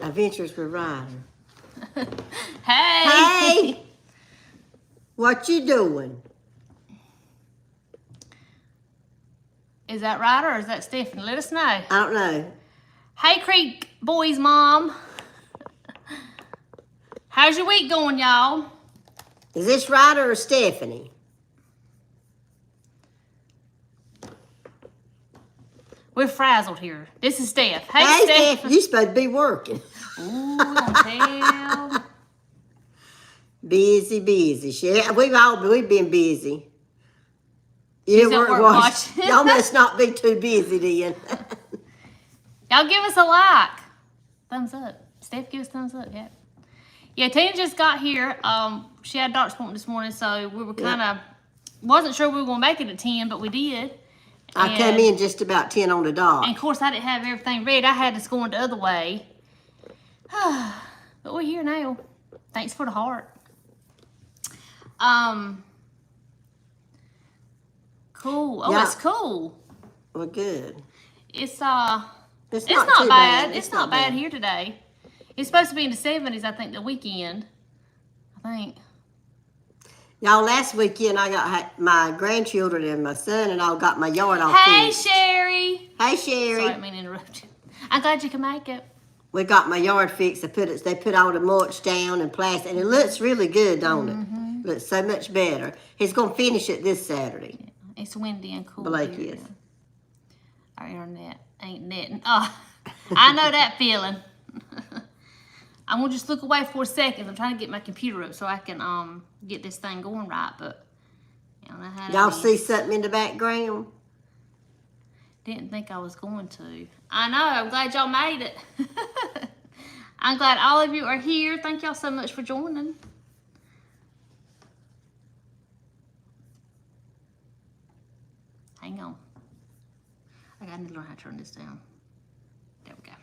Adventures with Ryder. Hey! Hey! What you doing? Is that Ryder or is that Stephanie? Let us know. I don't know. Hey, Creek Boys Mom. How's your week going, y'all? Is this Ryder or Stephanie? We're frazzled here. This is Steph. Hey, Steph, Steph. you supposed to be working. Ooh, we gonna tell. Busy. We've been busy. She's You at work watching. Y'all must not be too busy then. Y'all give us a like. Thumbs up. Steph, give us thumbs up. Yeah. Yeah, Tina just got here. She had doctor's appointment this morning, so we were kind of wasn't sure we were gonna make it at 10, but we did. I come in just about 10 on the dot. And of course, I didn't have everything ready. I had this going the other way. But we're here now. Thanks for the heart. Cool. Oh, Yeah. it's cool. Well, good. It's not too bad. It's not bad here today. It's supposed to be in the 70s, I think, the weekend. I think. Y'all, last weekend I got my grandchildren and my son and all got my yard all Hey, fixed. Sherry. Hey, Sherry. Sorry, I didn't mean to interrupt you. I'm glad you can make it. We got my yard fixed. They put all the mulch down and plastic, and it looks really good, don't it? Looks so much better. He's gonna finish it this Saturday. Yeah, it's windy and cool. Blake here. is. Our internet ain't netting. Oh, I know that feeling. I'm gonna just look away for a second. I'm trying to get my computer up so I can get this thing going right, but you don't know how Y'all see something in the background? Didn't think I was going to. I know. I'm glad y'all made it. I'm glad all of you are here. Thank y'all so much for joining. Hang on. I gotta learn how to turn this down. There we go.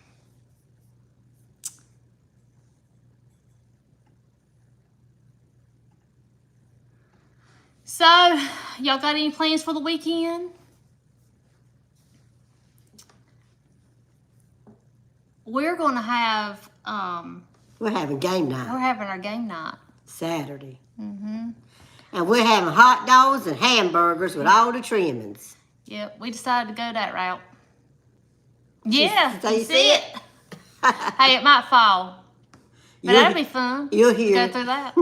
So, y'all got any plans for the weekend? We're gonna have We're having game night we're having our game night. Saturday. And we're having hot dogs and hamburgers with all the trimmings. Yep, we decided to go that route. Yeah, So you you see see it? Hey, it might fall. But that'll be fun. You'll to hear. go through that.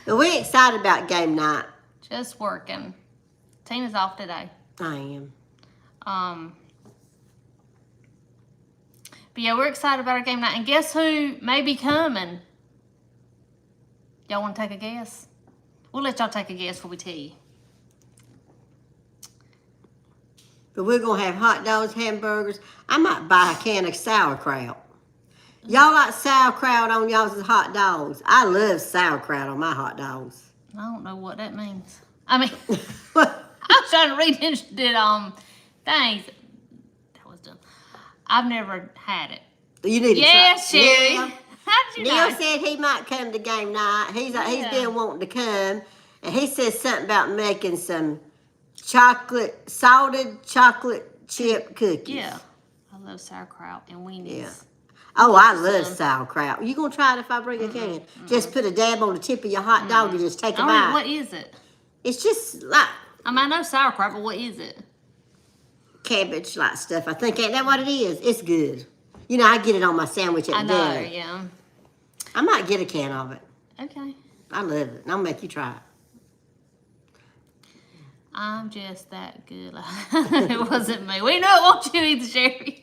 But we're excited about game night. Just working. Tina's off today. I am. But yeah, we're excited about our game night. And guess who may be coming? Y'all want to take a guess? We'll let y'all take a guess before we tell you. But we're going to have hot dogs, hamburgers. I might buy a can of sauerkraut. Y'all like sauerkraut on y'all's hot dogs? I love sauerkraut on my hot dogs. I don't know what that means. I mean, I was trying to read things. Things. That was dumb. I've never had it. You need to Yeah, try. Sherry. Yeah. How did you Neil know? said he might come to game night. He's Yeah. been wanting to come. And he says something about making some salted chocolate chip cookies. Yeah. I love sauerkraut and weenies. Yeah. Oh, I love sauerkraut. You gonna try it if I bring a can? Just put a dab on the tip of your hot dog and just take a bite. What is it? It's just like I mean, I know sauerkraut, but what is it? cabbage like stuff. I think ain't that what it is? It's good. You know, I get it on my sandwich I at know, dinner. yeah. I might get a can of it. Okay. I love it. I'll make you try it. I'm just that good. It wasn't me. We know it won't you either, Sherry.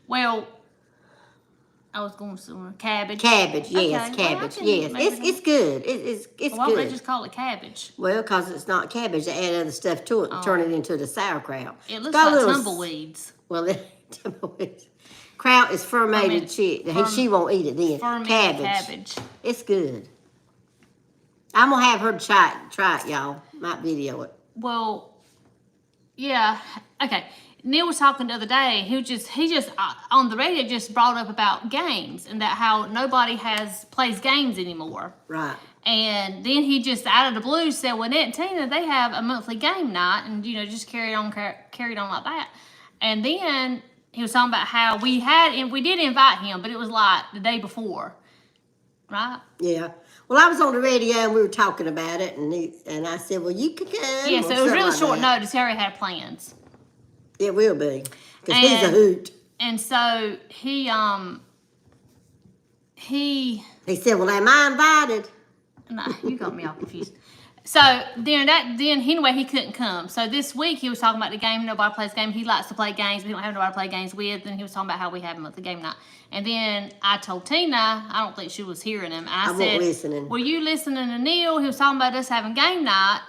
Well, I was going somewhere. Cabbage. Cabbage, yes, Okay, well, cabbage, I can yes. maybe It's good. It's Why don't they good. just call it cabbage? Well, because it's not cabbage, they add other stuff to it and turn it into the sauerkraut. It looks Got a like little tumbleweeds. Well, kraut is fermented chick. She won't eat it then. Fermented cabbage. It's good. I'm gonna have her try it, y'all. Might video it. Well, yeah. Okay. Neil was talking the other day. He just on the radio just brought up about games and that how nobody plays games anymore. Right. And then he just out of the blue said, "Well, Nett and Tina, they have a monthly game night, and just carried on like that." And then he was talking about how we did invite him, but it was like the day before, right? Yeah. Well, I was on the radio and we were talking about it, and I said, well, you can come. Yeah, so it was really short notice. He already had plans. It will be, because he's a hoot. And so he said, well, am I invited? Nah, you got me all confused. So anyway, he couldn't come. So this week he was talking about the game. Nobody plays game. He likes to play games, but he don't have nobody to play games with. And he was talking about how we have him at the game night. And then I told Tina, I don't think she was hearing him. I said, wasn't listening. Were you listening to Neil? He was talking about us having game night,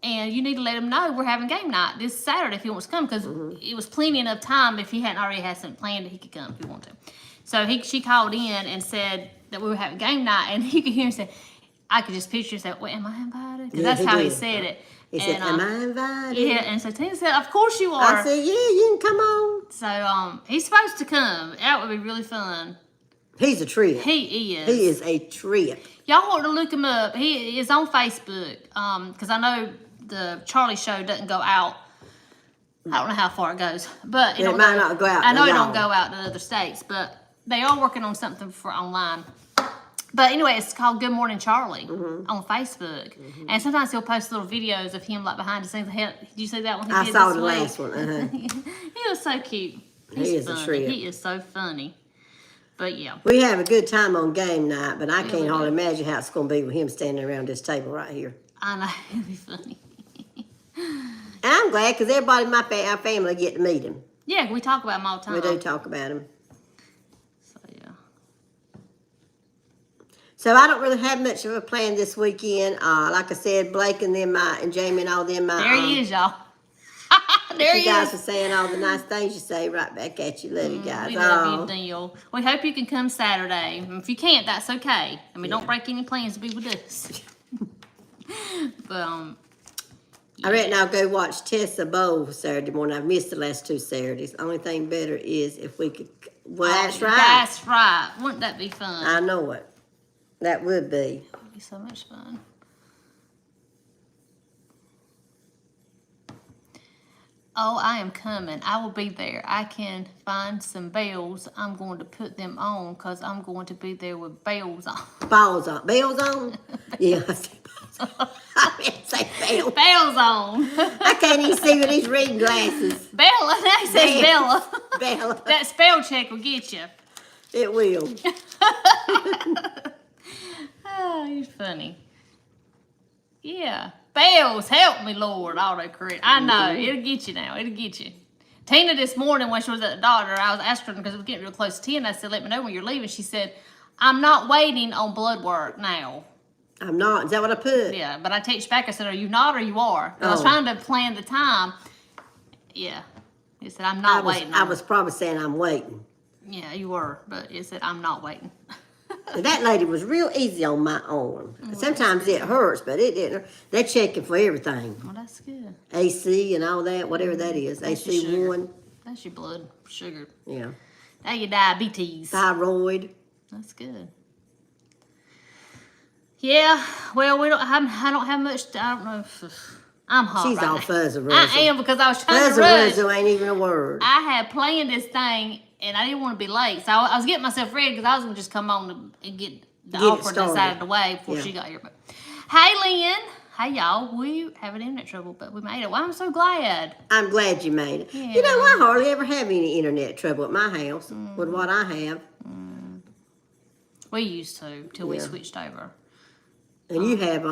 and you need to let him know we're having game night this Saturday if he wants to come, because it was plenty enough time if he hadn't already had something planned that he could come if he wanted to. So she called in and said that we were having game night, and you could hear him say, I could just picture and say, well, am I invited? Because that's how he said it. He said, am I invited? Yeah, and so Tina said, of course you are. I said, yeah, you can come on. So he's supposed to come. That would be really fun. He's a trip. He is. He is a trip. Y'all want to look him up. He is on Facebook, because I know the Charlie show doesn't go out. I don't know how far it goes, but it might not go out. I know it don't go out to other states, but they are working on something for online. But anyway, it's called Good Morning Charlie on Facebook. And sometimes he'll post little videos of him like behind the scenes. Did you see that one? I saw the last one. He was so cute. He is funny. a trip. He is so funny. But yeah. We have a good time on game night, but I can't hardly imagine how it's going to be with him standing around this table right here. I know. It'll be funny. And I'm glad, because everybody in our family get to meet him. Yeah, we talk about him all the time. We do talk about him. So, yeah. So I don't really have much of a plan this weekend. Like I said, Blake and them, and Jamie and all them. There he is, y'all. There he is. You guys are saying all the nice things you say right back at you. Love you guys. We love you, Neil. We hope you can come Saturday. If you can't, that's okay. I mean, don't break any plans to be with us. But, I reckon I'll go watch Tessa Bowl Saturday morning. I've missed the last 2 Saturdays. The only thing better is if we could. Well, that's right. That's right. Wouldn't that be fun? I know it. That would be. That would be so much fun. Oh, I am coming. I will be there. I can find some bells. I'm going to put them on because I'm going to be there with bells on. Balls on. Bells on? Yeah, I say balls on. I meant to say bells. Bells on. I can't even see with these reading glasses. Bella. That says Bella. Bella. That spell check will get you. It will. Oh, you're funny. Yeah. Bells, help me, Lord. Autocorrect. I know. It'll get you now. It'll get you. Tina this morning when she was at the doctor, I was asking her because it was getting real close to 10. I said, let me know when you're leaving. She said, I'm not waiting on blood work now. I'm not. Is that what I put? Yeah, but I text back. I said, are you not or you are? I was trying to plan the time. Yeah. It said, I'm not waiting. I was probably saying I'm waiting. Yeah, you were. But it said, I'm not waiting. That lady was real easy on my arm. Sometimes it hurts, but it didn't. They're checking for everything. Well, that's good. AC and all that, whatever that is. That's AC1. That's your blood sugar. Yeah. Now your diabetes. Thyroid. That's good. Yeah, well, I don't have much. I don't know if I'm hot. She's right all now. fuzzy-ruzzy. I am because I was trying to rush. Fuzzy-ruzzy ain't even a word. I had planned this thing and I didn't want to be late, so I was getting myself ready because I was gonna just come on and get the awkwardness out of the way before she got here. But hey, Lynn. Hey, y'all. We having internet trouble, but we made it. Well, I'm so glad. I'm glad you made it. Yeah. You know, I hardly ever have any internet trouble at my house with what I have. We used to till we switched over. And you have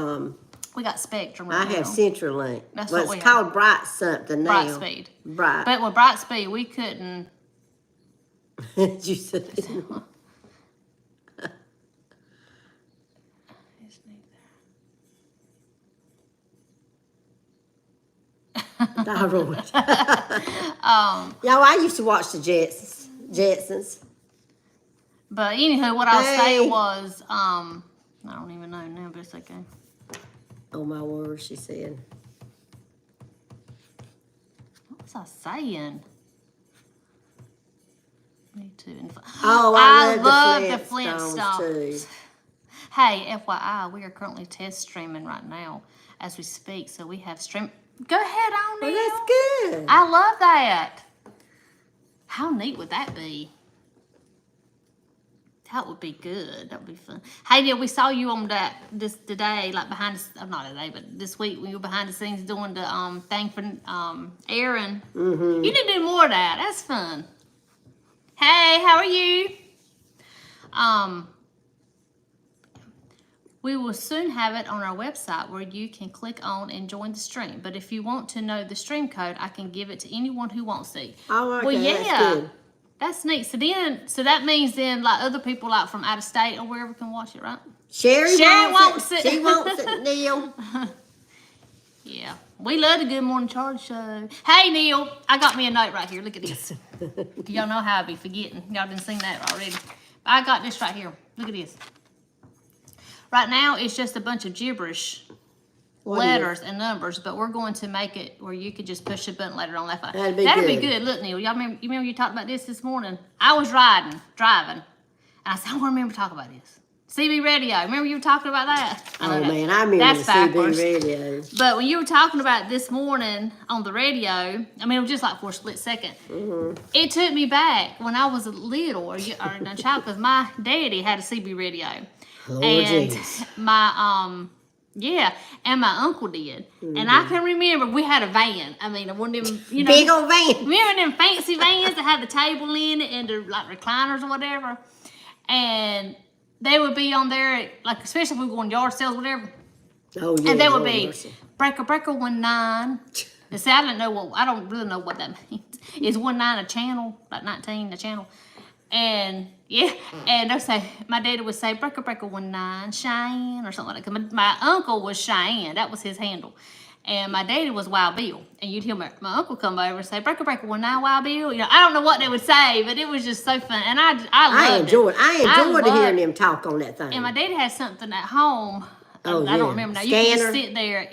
We got Spectrum I right now. have CenturyLink. That's well, what we it's called Bright something now. Brightspeed. Bright. But with Brightspeed, we couldn't. You said Thyroid. Y'all, I used to watch the Jetsons. But anywho, what I was saying was, I don't even know now, but it's okay. Oh my word, she said. What was I saying? Me too. Oh, I love the Flintstones too. Hey, FYI, we are currently test streaming right now as we speak, so we have stream. Go ahead on, Neil. Well, that's good. I love that. How neat would that be? That would be good. That would be fun. Hey, Neil, we saw you on this today, like behind the not today, but this week when you were behind the scenes doing the thing for Aaron. Mm-hmm. You need to do more of that. That's fun. Hey, how are you? We will soon have it on our website where you can click on and join the stream. But if you want to know the stream code, I can give it to anyone who wants to. Oh, okay, well, yeah. that's good. That's neat. So that means then like other people like from out of state or wherever can watch it, right? Sherry wants it. She wants it, Neil. Yeah. We love the Good Morning Charge show. Hey, Neil, I got me a note right here. Look at this. Y'all know how I be forgetting. Y'all done seen that already. But I got this right here. Look at this. Right now, it's just a bunch of gibberish. Letters and numbers, but we're going to make it where you could just push the button later on. That'd be good. Look, Neil, y'all remember you talked about this morning? I was driving, and I said, I want to remember to talk about this. CB radio. Remember you were talking about that? Oh, man, I remember that's the backwards. CB radio. But when you were talking about it this morning on the radio, I mean, it was just like for a split second. Mm-hmm. It took me back when I was a little or a child because my daddy had a CB radio. Oh, and geez. my yeah, and my uncle did. Mm-hmm. And I can remember we had a van. I mean, one of them, big old van. Remember them fancy vans that had the table in it and the like recliners or whatever? And they would be on there, like especially if we were going yard sales, whatever. Oh yeah. And they would be breaker 19. And see, I don't really know what that means. Is 19 a channel, like 19 a channel? And yeah, and they say my daddy would say breaker 19 Cheyenne or something like that. My uncle was Cheyenne, that was his handle, and my daddy was Wild Bill. And you'd hear my uncle come over and say breaker 19 Wild Bill. You know, I don't know what they would say, but it was just so fun, and I enjoyed hearing them talk on that thing. And my daddy had something at home. Oh, I don't remember now. Scanner. You could just sit there.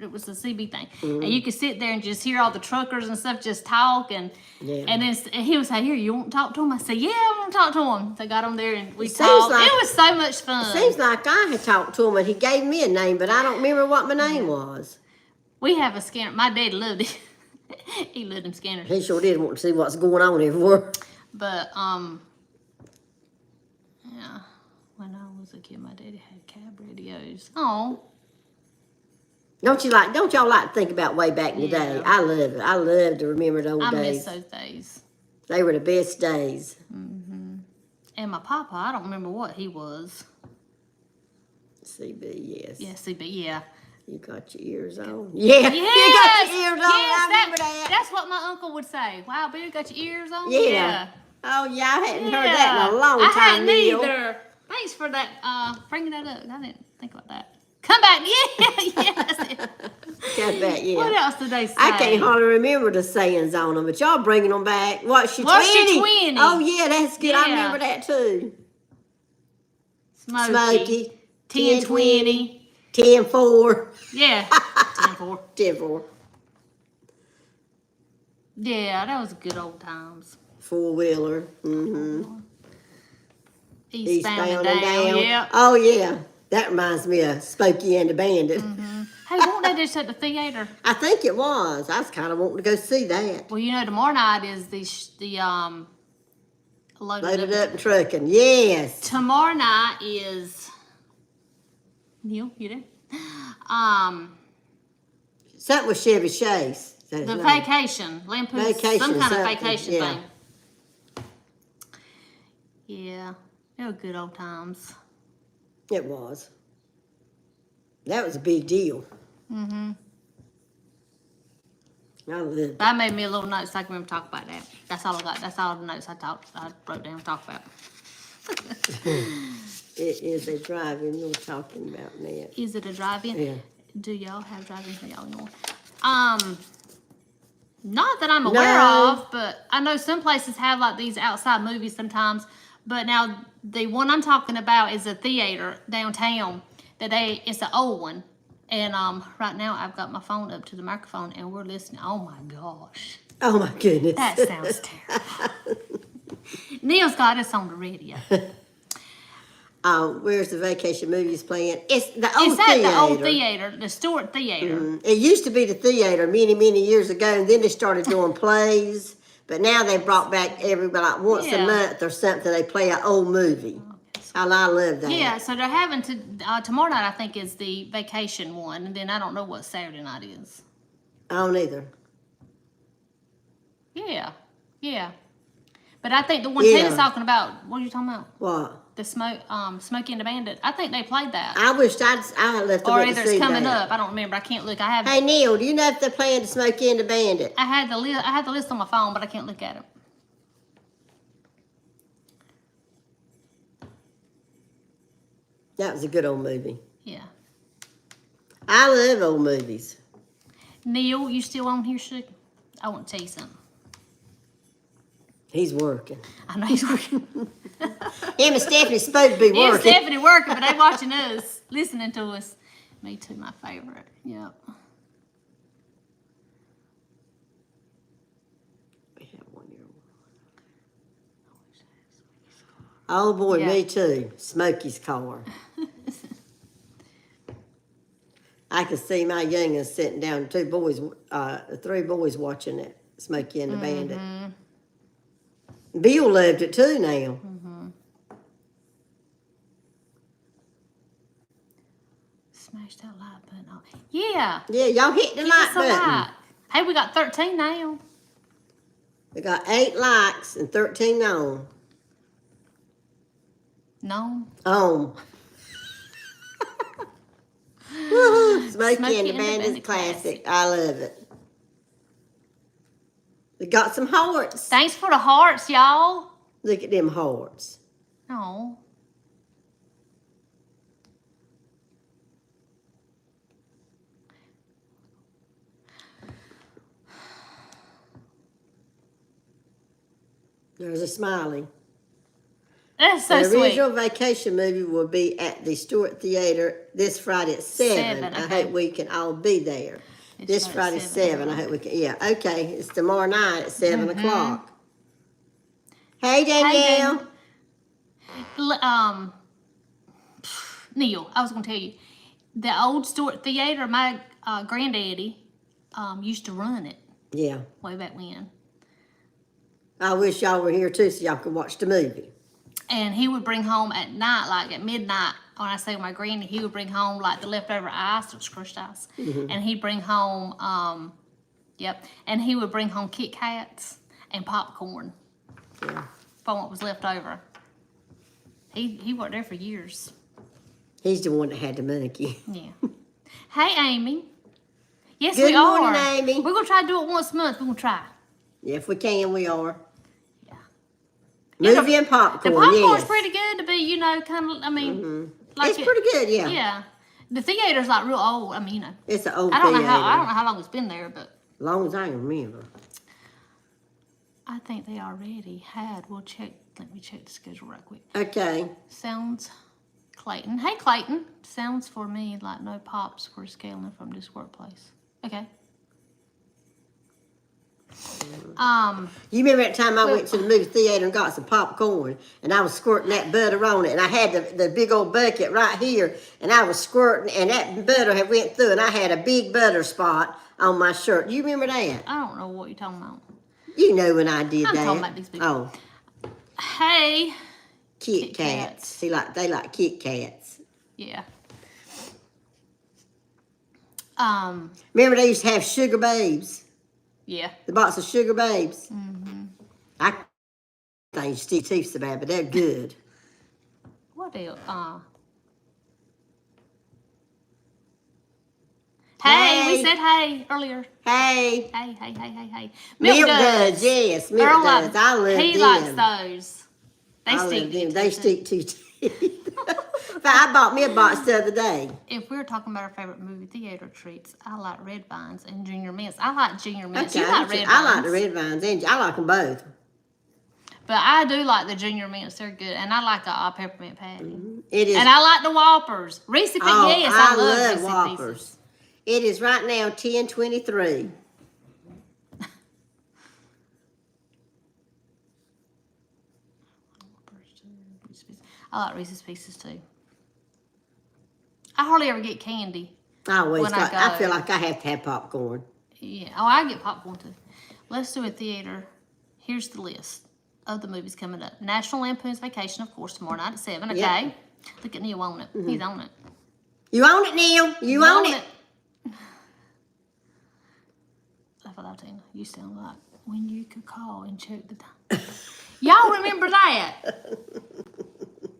It was a CB thing, and you could sit there and just hear all the truckers and stuff just talk, and then he would say, "Here, you want to talk to him?" I said, "Yeah, I want to talk to him." So I got him there and we talked. It was so much fun. Seems like I had talked to him and he gave me a name, but I don't remember what my name was. We have a scanner. My dad loved it. He loved them scanners. He sure did want to see what's going on everywhere. But yeah, when I was a kid, my daddy had cab radios. Oh. Don't y'all like to think about way back in the day? I love it. I love to remember those days. I miss those days. They were the best days. Mm-hmm. And my papa, I don't remember what he was. CB, yes. Yeah, CB, yeah. You got your ears on. Yeah, yes, you got your ears on. Yes, I remember that. That's what my uncle would say. Wow, Bill, you got your ears on? Yeah. Oh, yeah, I hadn't heard that in a long time. I hadn't Neil. either. Thanks for that, bringing that up. I didn't think about that. Come back, yeah, yes. Come back, yeah. What else did they say? I can't hardly remember the sayings on them, but y'all bringing them back. What's your 20? Oh, yeah, that's good. Yeah. I remember that, too. Smoky. 10-20. 10-4. Yeah, 10-4. 10-4. Yeah, that was good old times. Four-wheeler. Mm-hmm. Eastbound and down. Yeah. Oh, yeah. That reminds me of Smokey and the Bandit. Mm-hmm. Hey, won't they just at the theater? I think it was. I was kind of wanting to go see that. Well, you know, tomorrow night is the Loaded up and trucking. Yes. Tomorrow night is Neil. You there? Something with Chevy Chase. The vacation. Lampoon's some kind of vacation thing. Yeah, they were good old times. It was. That was a big deal. Mm-hmm. I lived it. I made me a little note so I can remember to talk about that. That's all I got. That's all the notes I wrote down to talk about. It is a drive-in you're talking about, Nett. Is it a drive-in? Yeah. Do y'all have drive-ins for y'all anymore? Not that I'm aware of, but I know some places have like these outside movies sometimes. But now the one I'm talking about is a theater downtown. It's an old one, and right now I've got my phone up to the microphone and we're listening. Oh my gosh! Oh my goodness! That sounds terrible. Neil's got us on the radio. Where's the vacation movies playing? It's the old theater. It's at the old theater, the Stewart Theater. Mm-hmm. It used to be the theater many, many years ago, and then they started doing plays. But now they brought back like once a Yeah. month or something. They play an old movie. I love that. Yeah, so they're having tomorrow night, I think, is the vacation one. And then I don't know what Saturday night is. I don't either. Yeah. Yeah. But I think the one Yeah. Tina's talking about, what are you talking about? What? The Smokey and the Bandit. I think they played that. I wished I left the Or went either to see it's coming that. up. I don't remember. I can't look. I have. Hey Neil, do you know if they're playing the Smokey and the Bandit? I had the list on my phone, but I can't look at it. That was a good old movie. Yeah. I love old movies. Neil, you still on here, Sugar? I want to tell you something. He's working. I know he's working. Him and Stephanie's supposed to be Yeah, working. Stephanie working, but they watching us, listening to us. Me too, my favorite. Yep. We have 1 year old. Oh boy, Yeah. me too. Smokey's car. I could see my youngins sitting down, three boys watching it, Smokey and the Bandit. Bill loved it too now. Smash that like button off. Yeah. Yeah, y'all hit the Give like us a button. like. Hey, we got 13 now. We got 8 likes and 13 on. No. Woohoo! Smokey Smokey and the and the Bandit's Bandit classic. I love it. We got some hearts. Thanks for the hearts, y'all. Look at them hearts. Oh. There's a smiley. That's so The sweet. original vacation movie will be at the Stewart Theater this Friday at 7. I okay. hope we can all be there. This Friday at 7. I hope we can. Yeah, okay. It's tomorrow night at 7 o'clock. Hey, Danielle. Neil, I was going to tell you, the old Stewart Theater, my granddaddy used to run it Yeah. way back when. I wish y'all were here too so y'all could watch the movie. And he would bring home at night, like at midnight, when I say my granny, he would bring home like the leftover ice, it was crushed ice. And he'd bring home, and he would bring home Kit Kats and popcorn Yeah. from what was left over. He worked there for years. He's the one that had the monkey. Yeah. Hey, Amy. Yes, Good we are. morning, Amy. We're going to try to do it once a month. We're going to try. Yeah, if we can, we are. Yeah. Movie and popcorn, The popcorn's yes. pretty good to be, kind of, I mean. Like It's pretty good, yeah. Yeah. The theater's like real old. I mean, It's an old I don't theater. know how long it's been there, but Long as I can remember. I think they already had. We'll check. Let me check the schedule right quick. Okay. Sounds Clayton. Hey, Clayton. Sounds for me like no pops were scaling from this workplace. Okay. You remember that time I went to the movie theater and got some popcorn, and I was squirting that butter on it, and I had the big old bucket right here, and I was squirting, and that butter had went through, and I had a big butter spot on my shirt. You remember that? I don't know what you're talking about. You know when I did I'm that. talking about these people. Oh, Hey. Kit Kit Kats. Kats. See, they like Kit Kats. Yeah. Remember they used to have Sugar Babes? Yeah. The box of Sugar Babes? I think Steve teeth's so bad, but they're good. What else? Hey, Hey. we said hey earlier. Hey. Hey. Milk Duds, yes. Milk Earl Duds. I love He them. likes those. They I love stick. them. They stick to teeth. But I bought me a box the other day. If we're talking about our favorite movie theater treats, I like Red Vines and Junior Mints. I like Junior Mints. Okay, You like Red Vines. I like the Red Vines. And I like them both. But I do like the Junior Mints. They're good. And I like a peppermint patty. It is. And I like the Whoppers. Reese Pieces. Oh, Yes, I love Reese Whoppers. Pieces. It is right now 10:23. I like Reese's Pieces too. I hardly ever get candy. I always When I got, I go. feel like I have to have popcorn. Yeah. Oh, I get popcorn too. Let's do a theater here's the list of the movies coming up. National Lampoon's Vacation, of course, tomorrow night at 7. Okay. Yep. Look at Neil on it. He's on it. You own it, Neil. You own it. Tina, you sound like when you could call and check the time. Y'all remember that?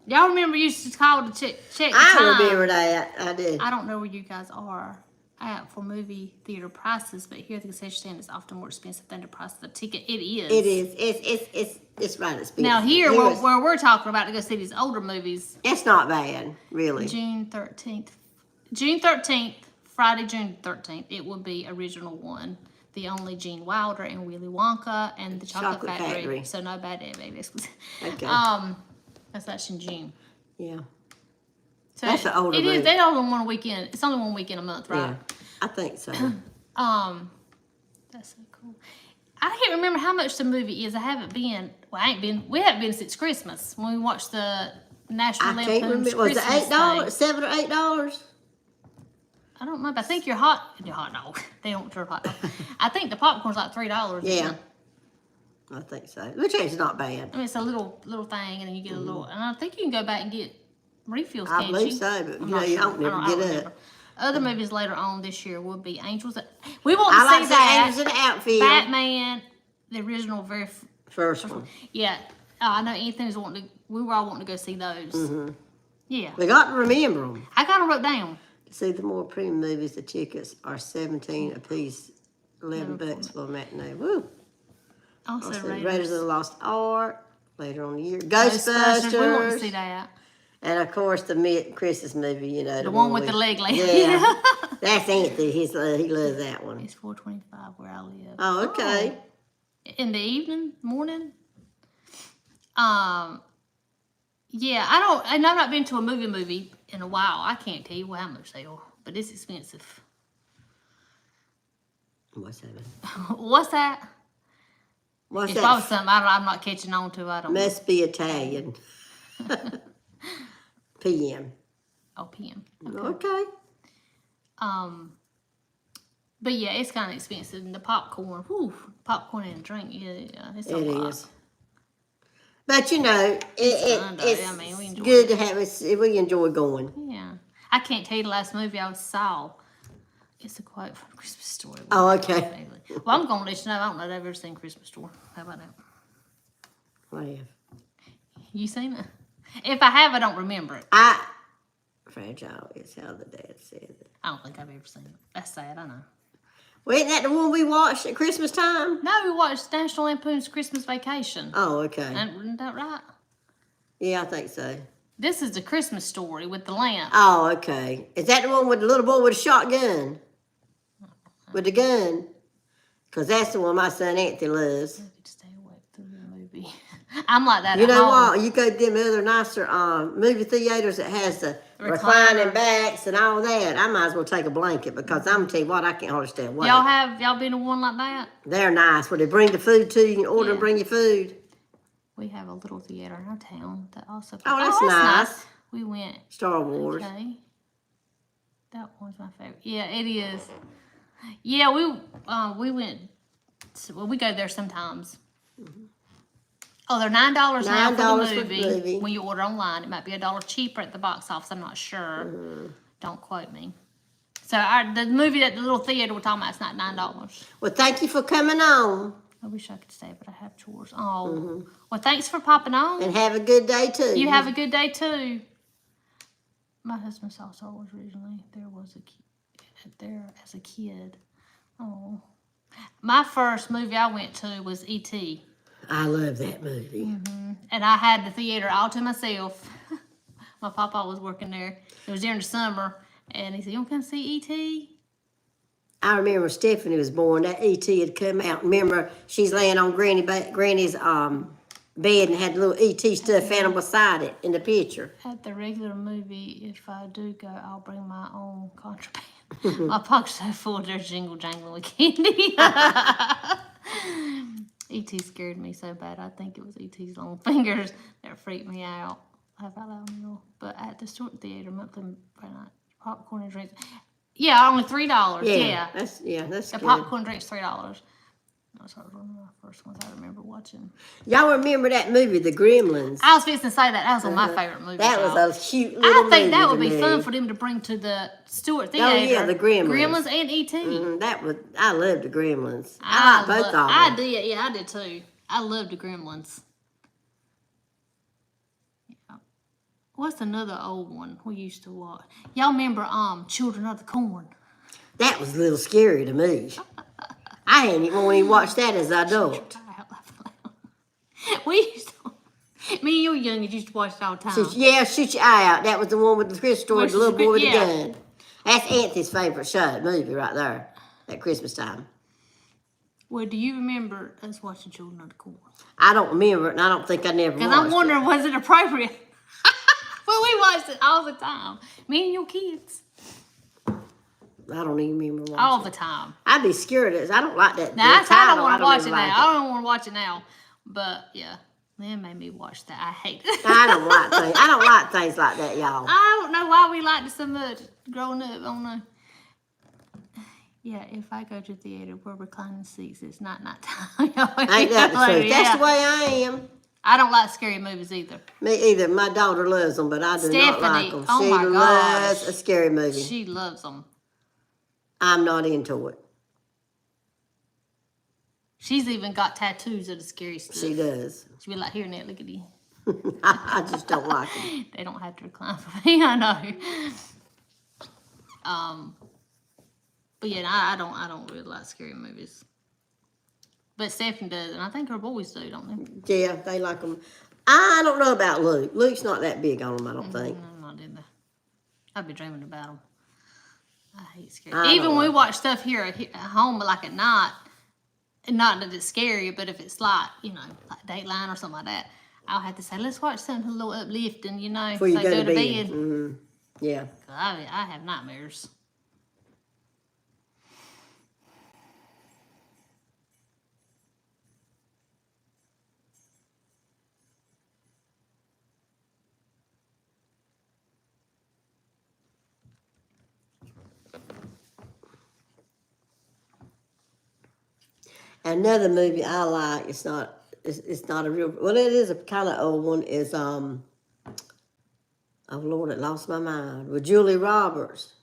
Y'all remember you used to call to check the time? I remember that. I did. I don't know where you guys are at for movie theater prices, but here at the concession stand, it's often more expensive than the price of the ticket. It is. It is. It's right expensive. Now here, where we're talking about to go see these older movies. It's not bad, really. June 13th, Friday, June 13th. It will be original one. The only Gene Wilder and Willy Wonka and the Chocolate Factory. So no bad day, baby. Okay. That's in June. Yeah. So that's an older movie. It is. They only one weekend. It's only 1 weekend a month, right? Yeah, I think so. That's so cool. I can't remember how much the movie is. I haven't been. Well, we haven't been since Christmas when we watched the National Lampoon's Christmas. Was it $8? $7 or $8? I don't know, but I think your hot dog. They don't serve hot dog. I think the popcorn's like $3. Yeah, I think so. Which is not bad. I mean, it's a little thing, and then you get a little. And I think you can go back and get refills. I believe so, but you don't never get up. Other movies later on this year will be Angels. We want to see that. Angels in the Outfield. Batman, the original, very first one. Yeah, I know Anthony was wanting to. We were all wanting to go see those. Yeah, we got to remember them. I kind of wrote down. See, the more premium movies, the tickets are $17 a piece, $11 for a matinee. Woo! Also Raiders of the Lost Ark, later on in the year. Ghostbusters. We want to see that. And, of course, the Christmas movie, you know. The one with the leg lady. Yeah. That's Anthony. He loves that one. It's $4.25 where I live. Oh, okay. In the evening, morning? Yeah, I've not been to a movie in a while. I can't tell you how much they are, but it's expensive. What's that? What's that? What's it's that? Probably something I'm not catching on to. I don't know. Must be Italian. PM. Oh, PM. Okay. But yeah, it's kind of expensive. And the popcorn, popcorn and drink, it's a lot. Is. But you know, it's good to have us. We enjoy going. Yeah, I can't tell you the last movie I saw. It's a quote from Christmas Story. Oh, okay. Well, I'm gonna let you know. I don't know if I've ever seen Christmas Story. How about that? What have? You seen it? If I have, I don't remember it. Fragile is how the dad said it. I don't think I've ever seen it. That's sad. I know. Well, isn't that the one we watched at Christmas time? No, we watched National Lampoon's Christmas Vacation. Oh, okay. Isn't that right? Yeah, I think so. This is the Christmas Story with the lamp. Oh, okay. Is that the one with the little boy with a shotgun? With the gun? Because that's the one my son Anthony loves. I could stay awake through the movie. I'm like that. You know what? You go to them other nicer movie theaters that has the reclining backs and all that. I might as well take a blanket because I'm gonna tell you what, I can't hardly stay awake. Y'all been to one like that? They're nice where they bring the food to you. You can order and bring your food. We have a little theater in our town that also. Oh, that's nice. We went. Star Wars. Okay. That one's my favorite. Yeah, it is. Yeah, we went. Well, we go there sometimes. Oh, they're $9 now for the movie. When you order online, it might be $1 cheaper at the box office. I'm not sure. Don't quote me. So the movie at the little theater we're talking about, it's not $9. Well, thank you for coming on. I wish I could stay, but I have chores. Oh, well, thanks for popping on. And have a good day too. You have a good day too. My husband saw Star Wars originally. There was a kid there as a kid. Oh, my first movie I went to was E.T. I love that movie. And I had the theater all to myself. My papa was working there. It was during the summer. And he said, you want to come see E.T.? I remember Stephanie was born. That E.T. had come out. Remember, she's laying on Granny's bed and had a little E.T. stuffed animal beside it in the picture. At the regular movie, if I do go, I'll bring my own contraband. My pocket's so full, there's jingle jangling with candy. E.T. scared me so bad. I think it was E.T.'s long fingers that freaked me out. How about that one? But at the Stewart Theater, monthly popcorn and drinks. Yeah, only $3. Yeah. That's the good. popcorn drinks $3. That's one of my first ones I remember watching. Y'all remember that movie, The Gremlins? I was fixing to say that. That was one of my favorite movies. That y'all. was a cute little movie. I think that would be to fun me. for them to bring to the Stewart Theater. Oh yeah, The Gremlins. Gremlins and E.T. I loved The Gremlins. I like both of them. I did, yeah, I did too. I loved The Gremlins. Yeah. What's another old one we used to watch? Y'all remember Children of the Corn? That was a little scary to me. I hadn't even watched that as an adult. We used to, me and you youngins used to watch it all the time. Yeah, Shoot Your Eye Out. That was the one with the Chris story, the little boy with the yeah. gun. That's Anthony's favorite movie right there at Christmas time. Well, do you remember us watching Children of the Corn? I don't remember it, and I don't think I never watched it. Because I'm wondering, was it appropriate? Well, we watched it all the time. Me and your kids. I don't even remember watching All the time. I'd be scared of this. I don't like that. Now, I don't want to watch it like now. I don't want to watch it now. But, yeah. That made me watch that. I hate it. I don't like things. I don't like things like that, y'all. I don't know why we liked it so much growing up. I don't know. Yeah, if I go to the theater, we're reclining seats. It's not nighttime. Ain't that the truth? That's the way I am. I don't like scary movies either. Me either. My daughter loves them, but I do not like them. Oh she my loves gosh. a scary movie. She loves them. I'm not into it. She's even got tattoos of the scary stuff. She does. She be like, here, Nett, look at these. I just don't like them. They don't have to recline for me. I know. But yeah, I don't really like scary movies. But Stephanie does, and I think her boys do, don't they? Yeah, they like them. I don't know about Luke. Luke's not that big on them, I don't think. I'm not in there. I'd be dreaming about them. I hate scary. Even when we watch stuff here at home, like at night, not that it's scary, but if it's like, like Dateline or something like that, I'll have to say, let's watch something a little uplifting, Before you go to bed. Mm-hmm. Yeah. I have nightmares. Another movie I like, it's not a real, well, it is a kind of old one, is, oh Lord, it lost my mind, with Julie Roberts.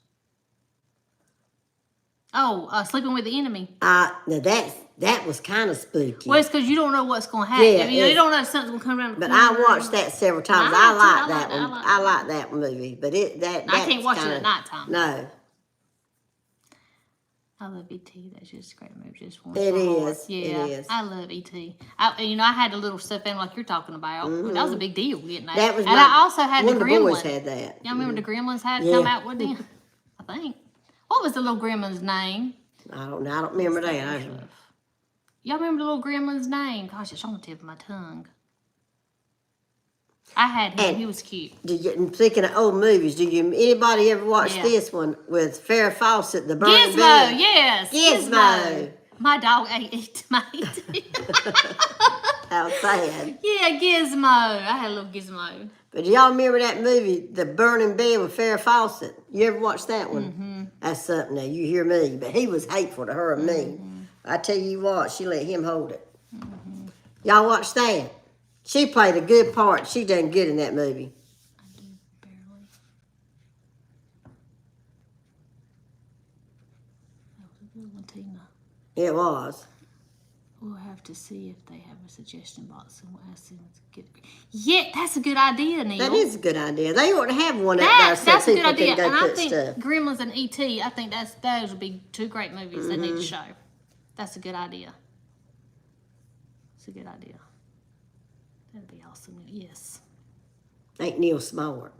Oh, Sleeping with the Enemy. Now that was kind of spooky. Well, it's because you don't know what's going to happen. Yeah, you don't know if something's going to come around the But corner. I watched that several times. I like like that that. one. I like that movie. But I can't watch it at nighttime. No. I love E.T. That's just a great movie. Just one. It is. Yeah, it is. I love E.T. I had the little stuff in like you're talking about. Mm-hmm. That was a big deal getting that. That was and I also had the one of the Gremlins. boys had that. Y'all remember the Gremlins had Yeah. come out with them? I think. What was the little Gremlin's name? I don't know. I don't remember that. Y'all remember the little Gremlin's name? Gosh, it's on the tip of my tongue. I had him. And he was cute. Speaking of old movies, anybody ever watch this one with Farrah Fawcett, the Burning Gizmo, Bed? yes. Gizmo. My dog ate my E.T. How sad. Yeah, Gizmo. I had a little Gizmo. But do y'all remember that movie, The Burning Bed with Farrah Fawcett? You ever watched that one? Mm-hmm. That's something now. You hear me. But he was hateful to her and me. Mm-hmm. I tell you what, she let him hold it. Mm-hmm. Y'all watch that? She played a good part. She done good in that movie. I do, barely. That was a good one, Tina. It was. We'll have to see if they have a suggestion box and we'll ask them to get. Yeah, that's a good idea, Neil. That is a good idea. They ought to have one up there so that's a people good idea. can go And I put think stuff. Gremlins and E.T., I think those would be two great movies they need to show. That's a good idea. It's a good idea. That'd be awesome. Yes. Ain't Neil smart?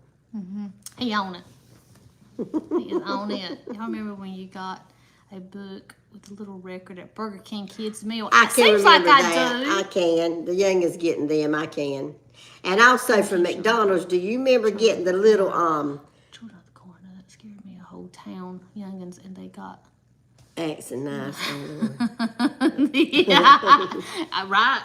He on it. He is on it. Y'all remember when you got a book with a little record at Burger King Kids Meal? I It can seems like remember I that. do. I can. The youngest getting them. I can. And also from McDonald's, do you remember getting the little Children of the Corn, that scared me. A whole town, youngins, and they got. axe and knives? Yeah, right.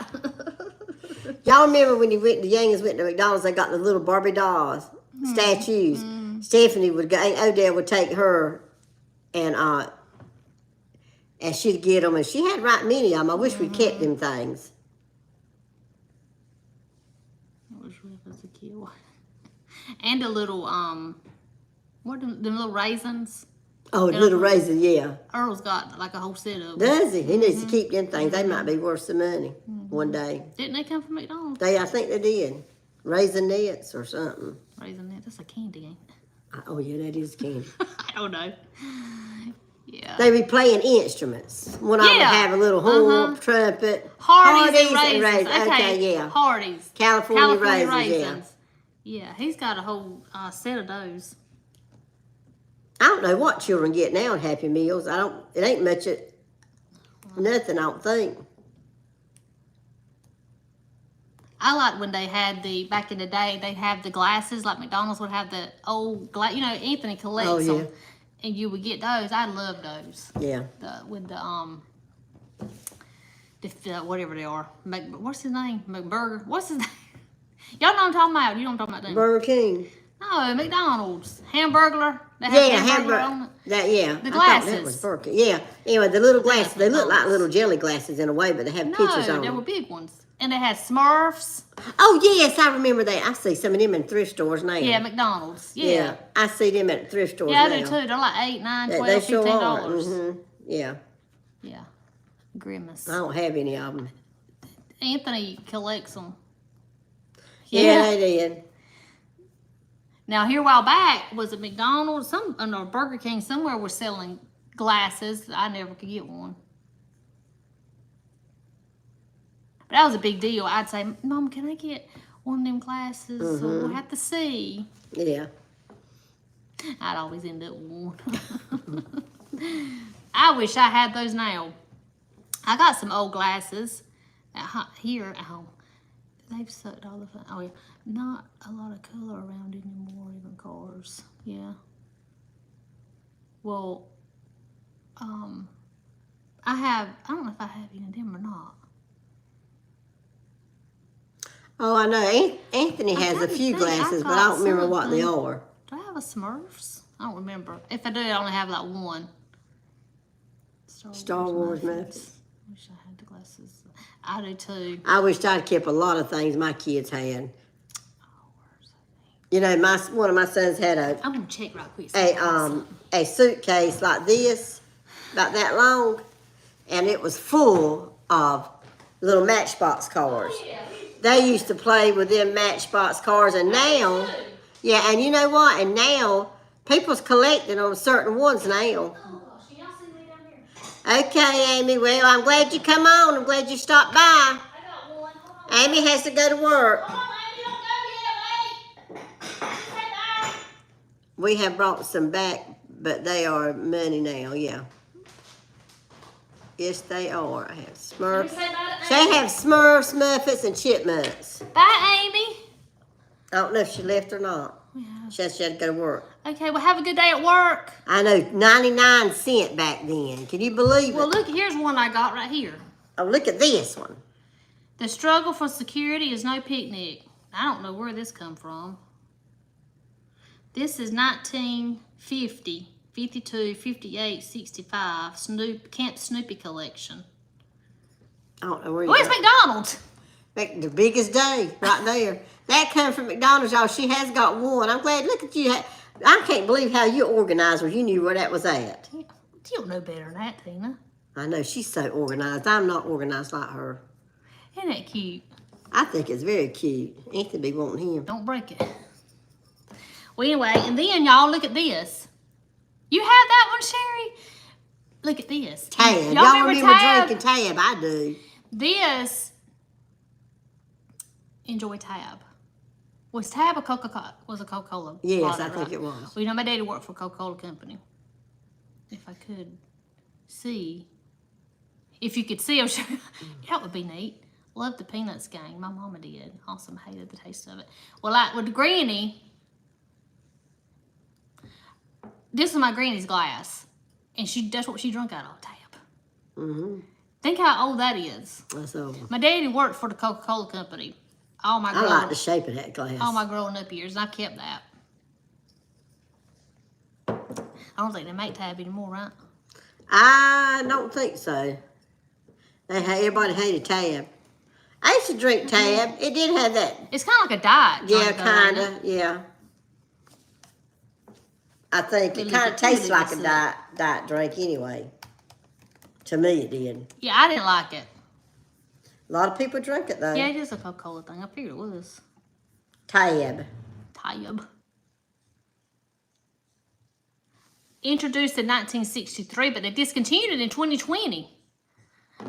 Y'all remember when the youngins went to McDonald's? They got the little Barbie dolls, statues. Stephanie would go. Odell would take her, and And she'd get them, and she had right many of them. I wish we'd kept them things. It was rough as a kid. And the little, what are them little raisins? Oh, little raisin, yeah. Earl's got like a whole set of them. Does he? He needs to keep them things. They might be worth some money one day. Didn't they come from McDonald's? I think they did. Raisinets or something. Raisinette, that's a candy, ain't it? Oh, yeah, that is candy. I don't know. Yeah. They be playing instruments. One of them would have a little horn, trumpet. Hardee's and raisins. Okay, yeah. Hardee's. California raisins, Yeah, he's got a whole set of those. I don't know what children get now at Happy Meals. It ain't much nothing, I don't think. I like when they had back in the day, they'd have the glasses, like McDonald's would have the old glass. You know, Anthony collects them. And you would get those. I love those. Yeah. With the whatever they are. What's his name? McBurger. What's his name? Y'all know what I'm talking about. You know what I'm talking about. Burger King. No, McDonald's. Hamburglar. Hamburger on it. I The glasses. thought that was Burger King. Yeah. Anyway, the little glasses, they look like little jelly glasses in a way, but they have pictures on No, they them. were big ones. And they had Smurfs. Oh, yes, I remember that. I see some of them in thrift stores now. Yeah, McDonald's. Yeah. I see them at thrift stores Yeah, now. I do too. They're like $8, $9, $12, They sure are. $15. Yeah. Yeah. Grimace. I don't have any of them. Anthony collects them. Yeah, they did. Now, here a while back, was it McDonald's? Or Burger King, somewhere was selling glasses. I never could get one. But that was a big deal. I'd say, Mom, can I get one of them glasses? So we'll have to see. Yeah. I'd always end up with one. I wish I had those now. I got some old glasses here at home. They've sucked all the fun. Oh, yeah. Not a lot of color around anymore, even cars. Yeah. Well, I don't know if I have any of them or not. Oh, I know. Anthony has a few glasses, but I don't remember what they are. Do I have a Smurfs? I don't remember. If I do, I only have like one. Star Wars Muppets. I wish I had the glasses. I do too. I wished I'd kept a lot of things my kids had. You know, one of my sons had I'm gonna check right quick. a suitcase like this, about that long, and it was full of little Matchbox cars. Oh, yeah. They used to play with them Matchbox cars, and now, yeah, and you know what? And now, people's collecting on certain ones now. Oh, gosh, y'all see me down here? Okay, Amy, well, I'm glad you come on. I'm glad you stopped by. I got one. Hold on. Amy has to go to work. Hold on, Amy, don't go yet. Wait. Say bye. We have brought some back, but they are money now, yeah. Yes, they are. I have Smurfs. Say bye to They Amy. have Smurfs, Muppets, and Chipmunks. Bye, Amy. I don't know if she left or not. Yeah. She had to go to work. Okay, well, have a good day at work. I know, 99 cents back then. Can you believe Well, it? look, here's one I got right here. Oh, look at this one. The struggle for security is no picnic. I don't know where this come from. This is 1950, 52, 58, 65, Camp Snoopy collection. I don't know where you Oh, it's got McDonald's. the biggest day right there. That comes from McDonald's, y'all. She has got one. I'm glad. Look at you. I can't believe how you organized where you knew where that was at. You don't know better than that, Tina. I know, she's so organized. I'm not organized like her. Isn't that cute? I think it's very cute. Anthony be wanting him. Don't break it. Well, anyway, and then y'all look at this. You have that one, Sherry? Look at this. Tab. Y'all remember drinking Tab? I do. This, enjoy Tab. Was Tab a Coca-Cola? Was a Coca-Cola? Yes, product, I think right? it was. Well, you know, my daddy worked for a Coca-Cola company. If I could see, if you could see, I'm sure that would be neat. Loved the Peanuts gang. My mama did. Awesome. Hated the taste of it. Well, like with the Granny, this is my granny's glass, and that's what she drank out of, Tab. Mm-hmm. Think how old that is. That's old. My daddy worked for the Coca-Cola company. I like the shape of that glass. all my growing up years, and I kept that. I don't think they make Tab anymore, right? I don't think so. Everybody hated Tab. I used to drink Tab. It did have that. It's kind of like a diet drink, Yeah, though, kind ain't of. Yeah. I think it Let me kind look of at- let me tastes look like a this up. diet drink anyway. To me, it did. Yeah, I didn't like it. A lot of people drink it though. Yeah, it is a Coca-Cola thing. I figured it was. Tab. Tab. Introduced in 1963, but they discontinued it in 2020.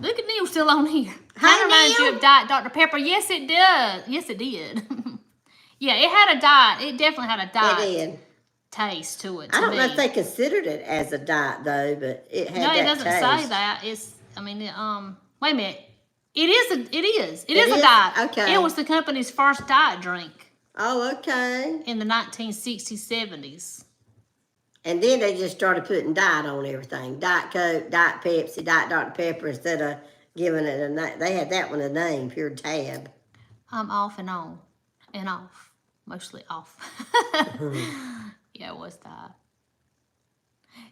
Look at Neil still on here. Kind of reminds you Neil. of Diet Dr. Pepper. Yes, it does. Yes, it did. Yeah, it had a diet. It definitely had a It diet did. taste to it. I To don't know me. if they considered it as a diet though, but it had No, that it doesn't taste. say that. It's. I mean, wait a minute. It is. It It is a is? diet. Okay. It was the company's first diet drink Oh, okay. in the 1960s, 70s. And then they just started putting diet on everything. Diet Coke, Diet Pepsi, Diet Dr. Pepper instead of giving it a name. They had that one a name, pure Tab. I'm off and on and off. Mostly off. Yeah, it was that.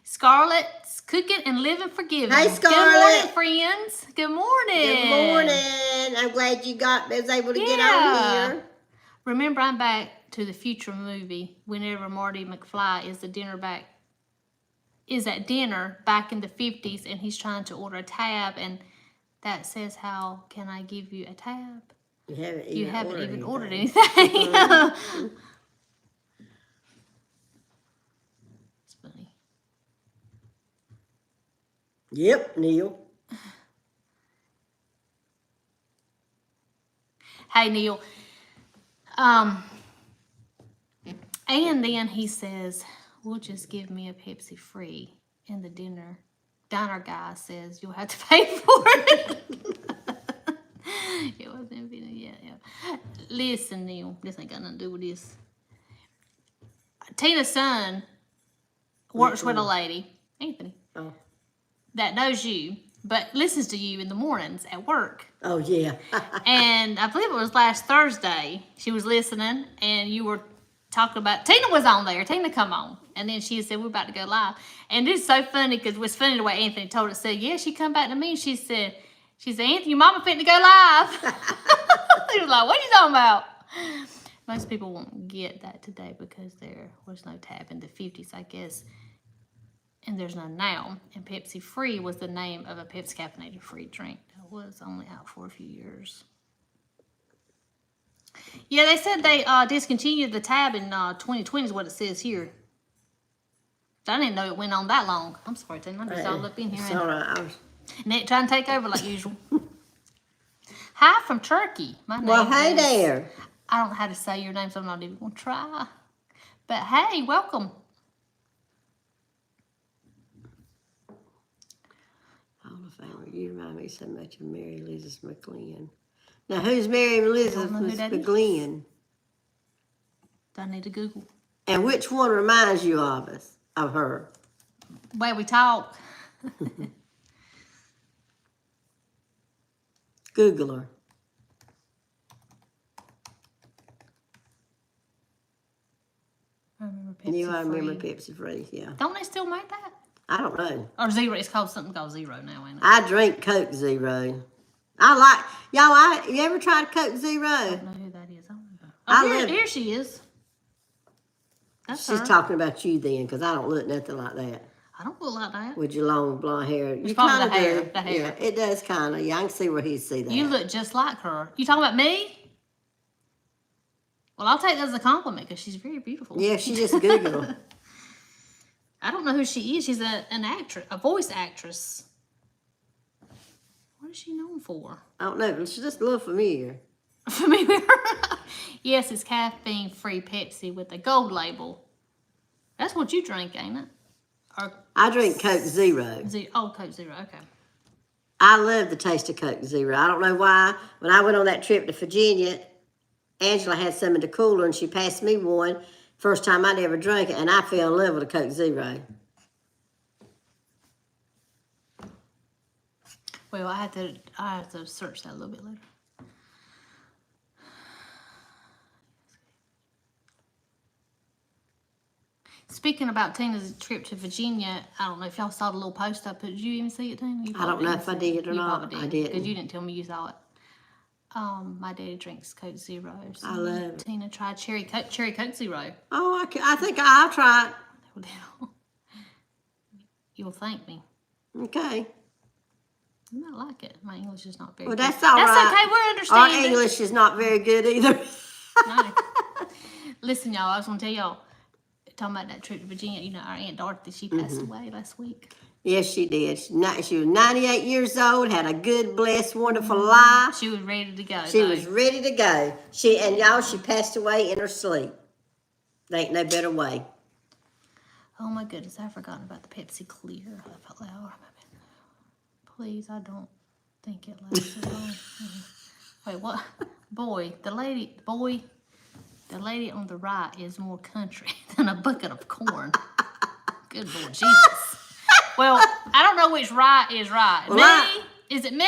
Scarlett's cooking and living forgiving. Hey, Good Scarlett. morning, friends. Good morning. Good morning. I'm glad you was able to get on here. Remember, I'm back to the future movie whenever Marty McFly is at dinner back in the 50s and he's trying to order a tab and that says, how can I give you a tab? You haven't even ordered anything. anything. It's funny. Yep, Neil. Hey, Neil. And then he says, "Well, just give me a Pepsi free." And the diner guy says, "You'll have to pay for it." It wasn't yeah. Listen, Neil, this ain't got nothing to do with this. Tina's son works with a lady, Anthony, that knows you, but listens to you in the mornings at work. Oh, yeah. And I believe it was last Thursday, she was listening, and you were talking about, Tina was on there, Tina come on, and then she said, we're about to go live. And it's so funny, because it was funny the way Anthony told it, said, yeah, she come back to me, she said, Anthony, your mama fitting to go live. He was like, what are you talking about? Most people won't get that today, because there was no tab in the 50s, I guess. And there's none now. And Pepsi Free was the name of a Pepsi caffeinated free drink that was only out for a few years. Yeah, they said they discontinued the tab in 2020 is what it says here. I didn't know it went on that long. I'm sorry, Tina. I'm just all up in here. It's all right. Nett trying to take over like usual. Hi from Turkey. My name Hey is, there. I don't know how to say your name, so I'm not even going to try. But hey, welcome. You remind me so much of Mary Elizabeth McGlynn. Now, who's Mary Elizabeth McGlynn? Do I need to Google? And which one reminds you of her? Way we talk. Google her. I remember Pepsi I remember Free. Pepsi Free, yeah. Don't they still make that? I don't know. Or Zero. It's called something called Zero now, ain't it? I drink Coke Zero. You ever tried Coke Zero? I don't know who that is. I don't know. Here she is. That's She's her. talking about you then, because I don't look nothing like that. I don't look like that. With your long blonde hair. It's You probably kind of do. the hair. Yeah, it does kind of. Yeah, I can see where he'd see that. You look just like her. You talking about me? Well, I'll take that as a compliment because she's very beautiful. Yeah, she just Googled her. I don't know who she is. She's an actress, a voice actress. What is she known for? I don't know, but she's just a little familiar. Familiar? Yes, it's caffeine-free Pepsi with a gold label. That's what you drink, ain't it? Or I drink Coke Zero. Coke Zero, okay. I love the taste of Coke Zero. I don't know why. When I went on that trip to Virginia, Angela had some in the cooler and she passed me one. First time I'd ever drank it, and I fell in love with a Coke Zero. Well, I have to search that a little bit later. Speaking about Tina's trip to Virginia, I don't know if y'all saw the little post I put. Did you even see it, Tina? I don't know if I did or not. I didn't. Because you didn't tell me you saw it. My daddy drinks Coke Zero. So I love it. Tina tried cherry Coke Zero. Oh, I think I'll try it. You'll thank me. Okay. You might like it. My English is not very Well, good. that's all right. That's okay. We're understanding. Our English is not very good either. No. Listen, y'all, I was going to tell y'all, talking about that trip to Virginia, you know, our Aunt Dorothy, she passed away last week. Yes, she did. She was 98 years old, had a good, blessed, wonderful life. She was ready to go. She was ready to go. She passed away in her sleep. There ain't no better way. Oh my goodness, I've forgotten about the Pepsi Clear. I felt loud. Please, I don't think it lasts so long. Wait, what? The lady on the right is more country than a bucket of corn. Good Lord Jesus. Well, I don't know which right is right. Well, Is it me?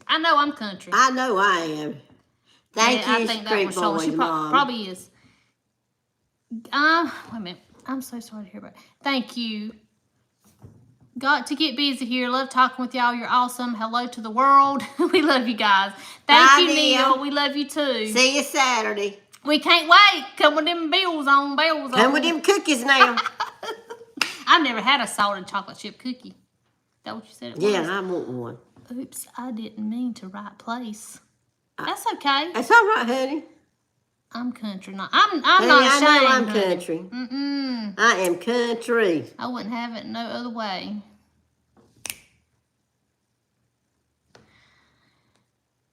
I know I'm country. I know I am. Thank you, I think that one's showing. She probably is. Wait a minute. I'm so sorry to hear about it. Thank you. Got to get busy here. Love talking with y'all. You're awesome. Hello to the world. We love you guys. Thank you, Neil. We love you too. See you Saturday. We can't wait. Come with them bells on. Come with them cookies now. I've never had a salted chocolate chip cookie. Is that what you said it was? Yeah, I want one. Oops, I didn't mean to right place. That's okay. That's all right, honey. I'm country. I'm honey, not ashamed. I know I'm country. I am country. I wouldn't have it no other way.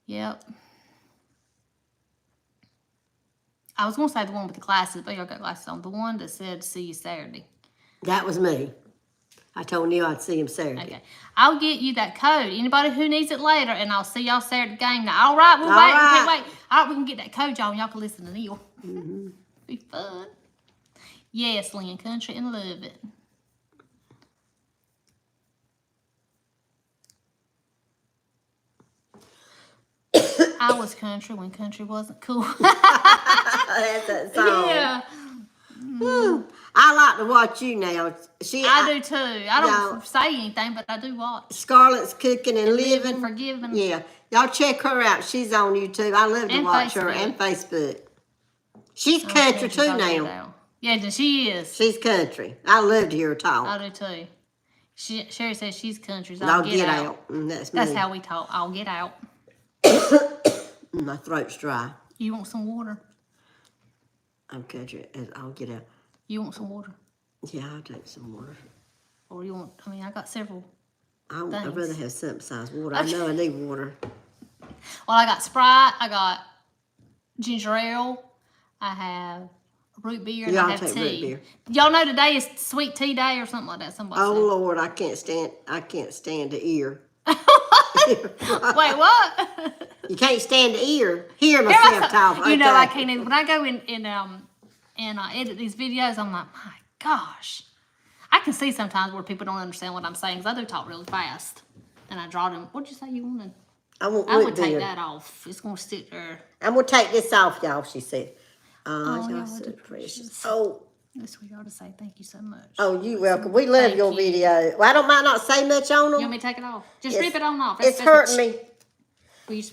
Yep. I was going to say the one with the glasses, but y'all got glasses on. The one that said, see you Saturday. That was me. I told Neil I'd see him Saturday. Okay. I'll get you that code. Anybody who needs it later, and I'll see y'all Saturday game. Now, all right, we'll wait. We can't wait. All right, we can get that code, y'all, and y'all can listen to Neil. Be fun. Yes, Lynn, country and love it. I was country when country wasn't cool. That's that song. Yeah. I like to watch you now. I do too. I don't say anything, but I do watch. Scarlett's Cooking and Living. Forgiving. Yeah. Y'all check her out. She's on YouTube. I love to watch her and Facebook. She's country too now. Yeah, she is. She's country. I love to hear her talk. I do too. Sherry says she's country. So I'll get out. That's how we talk. I'll get out. My throat's dry. You want some water? I'm country. I'll get out. You want some water? Yeah, I'll take some water. Or you want, I got several. I'd rather have something besides water. I know I need water. Well, I got Sprite. I got ginger ale. I have root beer. And I have tea. Root beer. Y'all know today is sweet tea day or something like that. Somebody said. Lord, I can't stand the ear. Wait, what? You can't stand the ear. Hear myself talk. You know, I can't even. When I go in edit these videos, I'm like, my gosh. I can see sometimes where people don't understand what I'm saying because I do talk really fast. And I draw them. What'd you say you wanted? I would take that off. It's going to stick there. I'm going to take this off, y'all, she said. Y'all so precious. Oh. This we ought to say thank you so much. Oh, you're welcome. We love your video. Well, I don't mind not say much on them. You want me to take it off? Just rip it on off. It's hurting me. Okay.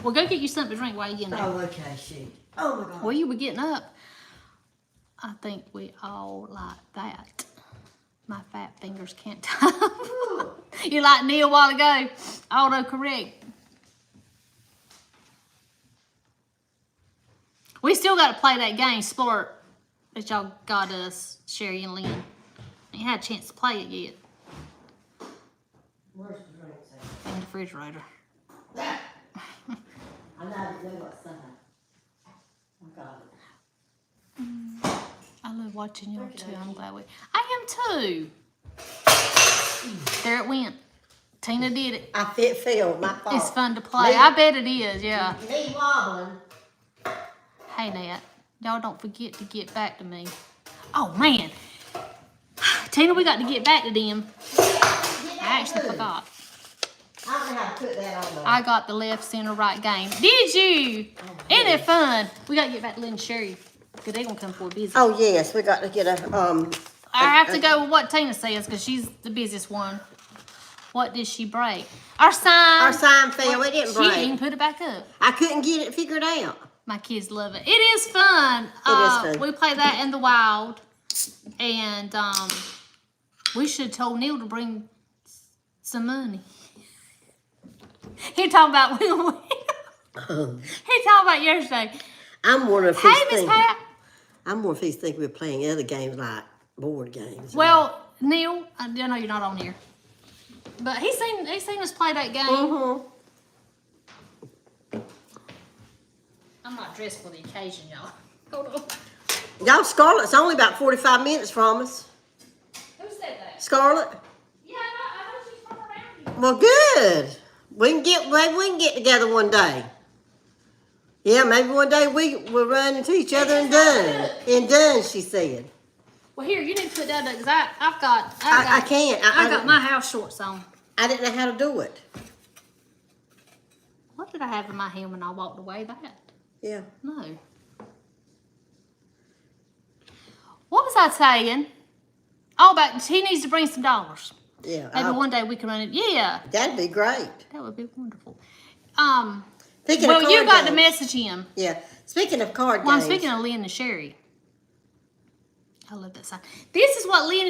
Well, go get you something to drink while you're in there. Oh, okay, shoot. Oh, my God. Well, you were getting up. I think we all like that. My fat fingers can't type. You like Neil a while ago. Autocorrect. We still got to play that game, Splirt, that y'all got us, Sherry and Lynn. Ain't had a chance to play it yet. Where's the drinks at? In the refrigerator. I know what's that. I got it. I love watching y'all too. I'm glad I am too. There it went. Tina did it. I failed. My fault. It's fun to play. I bet it is, yeah. Me wobbling. Hey, Nat. Y'all don't forget to get back to me. Oh, man. Tina, we got to get back to them. I actually forgot. I don't know how to put that on there. I got the left, center, right game. Did you? Isn't it fun? We got to get back to Lynn and Sherry. Because they're going to come for a visit. Oh, yes, we got to get I have to go with what Tina says because she's the busiest one. What did she break? Our sign. Our sign fell. It didn't break. She didn't even put it back up. I couldn't get it figured out. My kids love it. It is fun. It is fun. We play that in the wild. And we should have told Neil to bring some money. He talking about he talking about yesterday. I'm wondering if Hey, he's Miss thinking. Pat. I'm wondering if he's thinking we're playing other games like board games. Well, Neil, I know you're not on here, but he's seen us play that game. Mm-hmm. I'm not dressed for the occasion, y'all. Hold on. Y'all, Scarlett's only about 45 minutes from us. Who said that? Scarlett? Yeah, I know she's from around here. Well, good. Maybe we can get together one day. Yeah, maybe one day we'll run into each other in Dunn. In Dunn, she said. Well, here, you need to put that up because I've got I can't. I got my house shorts on. I didn't know how to do it. What did I have in my hand when I walked away? That? Yeah. No. What was I saying? Oh, about he needs to bring some dollars. Yeah. Maybe one day we can run it. Yeah. That'd be great. That would be wonderful. Speaking Well, of card you got to games- message him. Yeah. Speaking of card Well, I'm games. speaking of Lynn and Sherry. I love that sign. This is what Lynn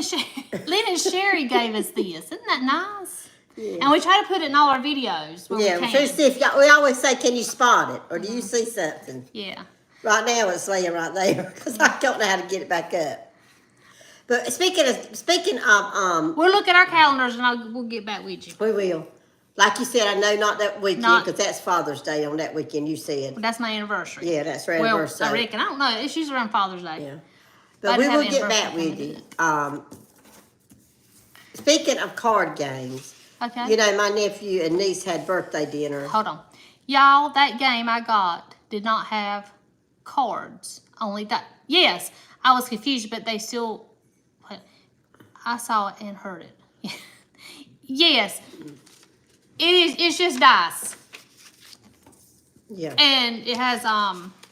and Sherry gave us this. Isn't that nice? Yeah. And we try to put it in all our videos where Yeah, we we're trying can. to see if y'all, we always say, can you spot it? Or do you see something? Yeah. Right now it's laying right there because I don't know how to get it back up. But speaking of, We'll look at our calendars and we'll get back with you. we will. Like you said, I know not that weekend Not- because that's Father's Day on that weekend. You said, That's my anniversary. yeah, that's our Well, anniversary. I reckon. I don't know. It's usually around Father's Day. Yeah, But but we have will get back anniversary with coming you. Speaking of card games, Okay. you know my nephew and niece had birthday dinner. Hold on. Y'all, that game I got did not have cards. Only that. Yes, I was confused, but they still. I saw it and heard it. Yes. It's just dice. Yeah, And it has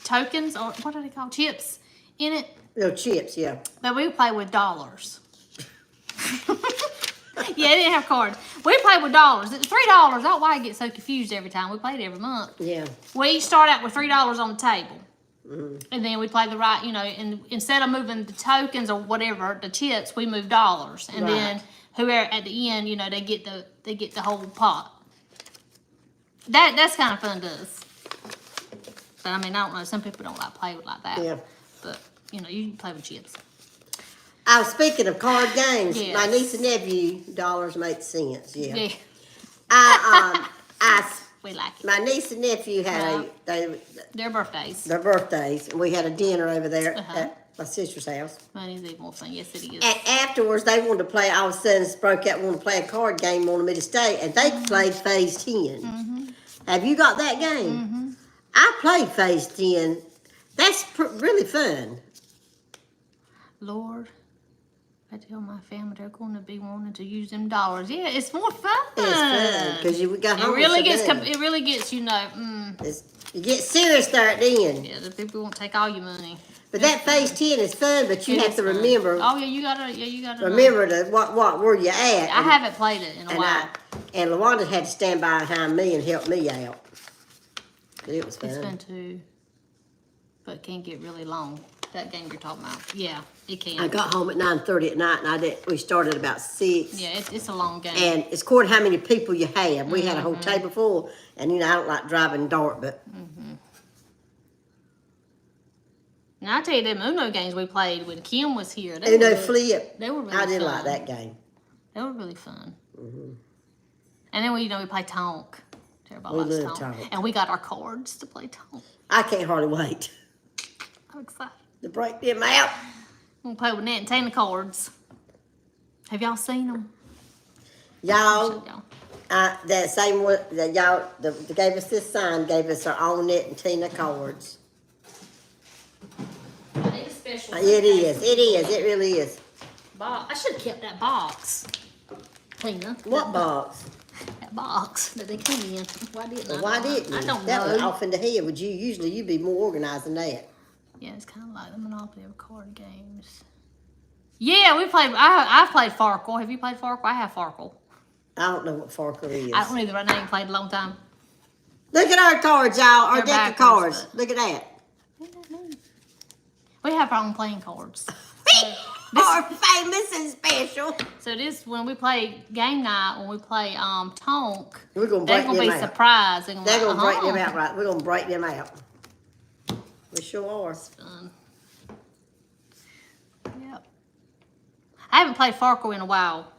tokens, or what are they called? Chips in it. little chips. Yeah, But we play with dollars. Yeah, it didn't have cards. We played with dollars. It's $3. I don't know why I get so confused every time. We played every month. yeah. We each start out with $3 on the table. Mm-hmm. And then we play the right, and instead of moving the tokens or whatever, the chips, we move dollars. And Right. then whoever at the end, they get the whole pot. That's kind of fun to us. But I mean, I don't know, some people don't like play with like that. Yeah. But you can play with chips. I was speaking of card games. Yes. My niece and nephew, dollars make sense. Yeah. Yeah. We like it. My niece and nephew had Their birthdays. their birthdays, and we had a dinner over there Uh-huh. at my sister's house. Money's even fun. Yes, it is. And afterwards, they wanted to play. All of a sudden, broke out, wanted to play a card game, wanted me to stay, and they played Phase 10. Mm-hmm. Have you got that game? Mm-hmm. I played Phase 10. That's really fun. Lord, I tell my family they're going to be wanting to use them dollars. Yeah, it's more fun. It's fun because we got It home. really with some gets. money. It really gets. You get serious there at the end. Yeah, the people won't take all your money. But that Phase 10 is fun, but you It have is to fun. remember. Oh yeah, you gotta. Yeah, you gotta. Remember where you at. I haven't played it in a while. And LaWanda had to stand behind me and help me out. It was fun. It's fun too, but it can get really long. That game you're talking about. Yeah, it can. I got home at 9:30 at night, and we started about 6. Yeah, it's a long game. And it's according to how many people you have. We had a whole Mm-hmm. table full, and I don't like driving dark, but Now I tell you, them Uno games we played when Kim was here. They Uno were, Flip. They were really I did fun. like that game. They were really fun. And then we play Tonk. Everybody We likes love Tonk. Tonk. And we got our cards to play Tonk. I can't hardly wait I'm excited. to break them out. We'll play with Nett Tina cards. Have y'all seen them? Y'all, that same one that y'all that gave us this sign gave us our own Nett Tina cards. I need a special. It is. It really is. Box. I should have kept that box. Tina. What box? That box that they came in. Why didn't I? Why didn't you? I don't That know. was off in the head. Would you usually you'd be more organized than that? Yeah, it's kind of like the Monopoly of card games. Yeah, we played. I've played Farkle. Have you played Farkle? I have Farkle. I don't know what Farkle is. I don't either. I ain't played a long time. Look at our cards, y'all. Our They're deck of backwards, cards. Look at that. We have our own playing cards. We are famous and special. So this, when we play game night, when we play Tonk, We're gonna they're break gonna them be out. surprised. They're They're gonna break them "Uh-huh." out, right? We're gonna break them out. We sure are. Fun. Yep. I haven't played Farkle in a while.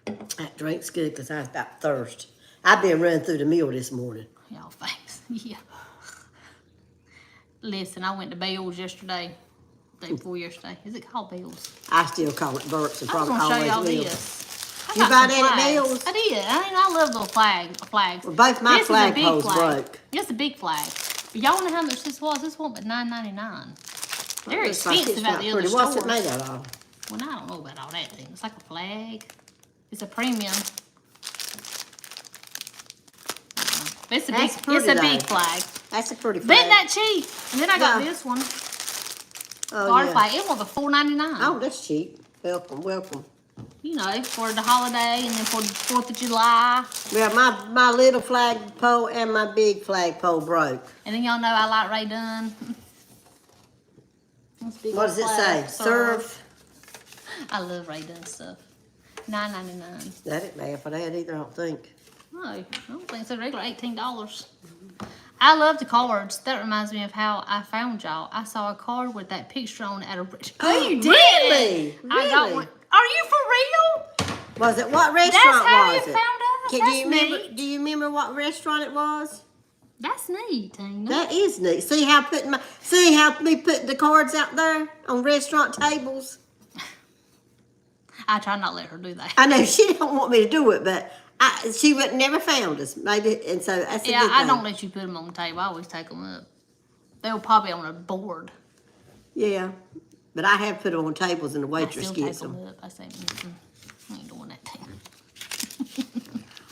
That drink's good because I was about thirst. I've been running through the mill this morning. Y'all thanks. Yeah. Listen, I went to Bill's yesterday. Day before yesterday. Is it called Bill's? I still call it Burt's and I was probably gonna show y'all always will. this. I You got buy some that at flags. Bill's? I did. I love little flags. Well, both my This is a big flagpoles flag. broke. It's a big flag. But y'all know how much this was? This one but $9.99. They're Looks like expensive it's at not the other pretty. What's stores. it made out of? Well, I don't know about all that thing. It's like a flag. It's a premium. It's a That's big. pretty It's a big though. flag. That's a pretty But flag. isn't that cheap? And then I got Yeah. this one. Oh, Garter yeah. flag. It was a $4.99. Oh, that's cheap. Welcome, welcome. You know, for the holiday and then for the 4th of July. Well, my little flagpole and my big flagpole broke. And then y'all know I like Ray Dunn. This big What does it old say? flag. Serve? I love Ray Dunn stuff. $9.99. That ain't bad for that either, I don't think. No, I don't think so. Regular $18. I love the cards. That reminds me of how I found y'all. I saw a card with that picture on it at a. Oh, you did? really? I got Really? one. Are you for real? Was it, what restaurant That's how you was it? found us. Do That's you remember? neat. Do you remember what restaurant it was? That's neat, Tina. That is neat. See how me putting the cards out there on restaurant tables. I try not to let her do that. I know she don't want me to do it, but she would never found us. Maybe, and so that's a Yeah, good I thing. don't let you put them on the table. I always take them up. They were probably on a board. Yeah, but I have put them on tables and the I waitress still take gets them. up. I say, I ain't doing that thing.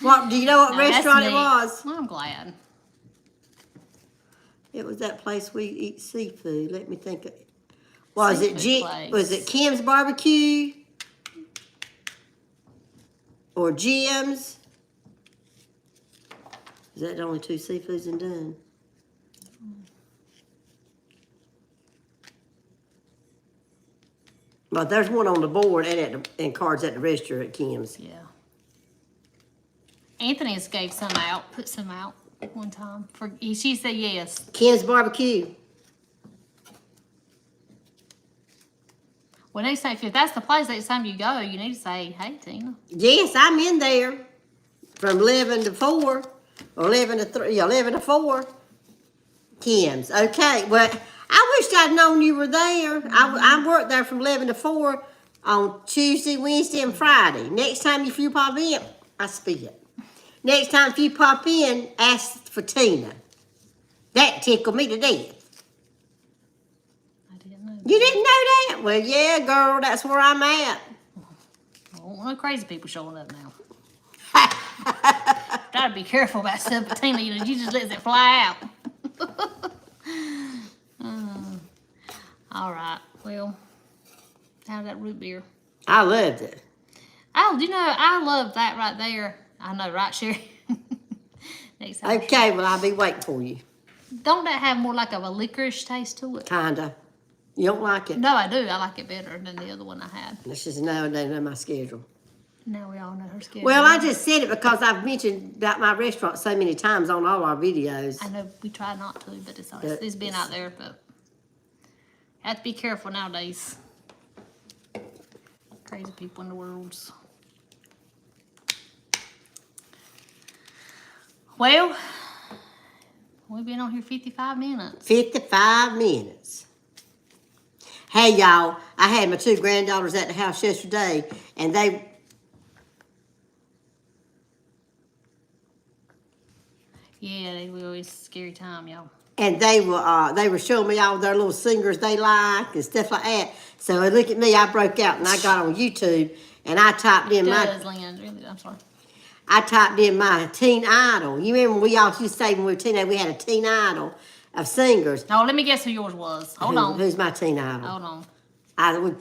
What? Do you know what No, that's restaurant it neat. was? Well, I'm glad. It was that place we eat seafood. Let me think. Was it Seafood place. Was it Kim's Barbecue or Jim's? Is that the only two seafoods in Dunn? Well, there's one on the board and cards at the register at Kim's. Yeah. Anthony's gave some out, put some out one time. She said yes. Kim's Barbecue. Well, next time, if that's the place, next time you go, you need to say, hey, Tina. Yes, I'm in there from 11 to 4 or 11 to 3, 11 to 4. Kim's. Okay, well, I wish I'd known you were there. I worked there from 11 to 4 on Tuesday, Wednesday, and Friday. Next time if you pop in, I spit. Next time if you pop in, ask for Tina. That tickled me to death. I didn't know. You didn't know that? Well, yeah, girl, that's where I'm at. I don't want no crazy people showing up now. Gotta be careful about stuff, but Tina, you just let it fly out. All right. Well, how's that root beer? I loved it. Oh, you know, I love that right there. I know, right, Sherry? Next time. Okay, well, I'll be waiting for you. Don't that have more like of a licorice taste to it? Kinda. You don't like it? No, I do. I like it better than the other one I had. This is nowadays on my schedule. Now we all know her schedule. Well, I just said it because I've mentioned about my restaurant so many times on all our videos. I know we try not to, but it's been out there. But have to be careful nowadays. Crazy people in the world. Well, we've been on here 55 minutes. 55 minutes. Hey, y'all, I had my two granddaughters at the house yesterday, and they... Yeah, it was always a scary time, y'all. And they were showing me all their little singers they like and stuff like that. So look at me, I broke out and I got on YouTube and I typed in I typed in my teen idol. You remember we all used to say when we were teenagers we had a teen idol, of singers. Oh, let me guess who yours was. Hold on. Who's my teen idol? Hold on.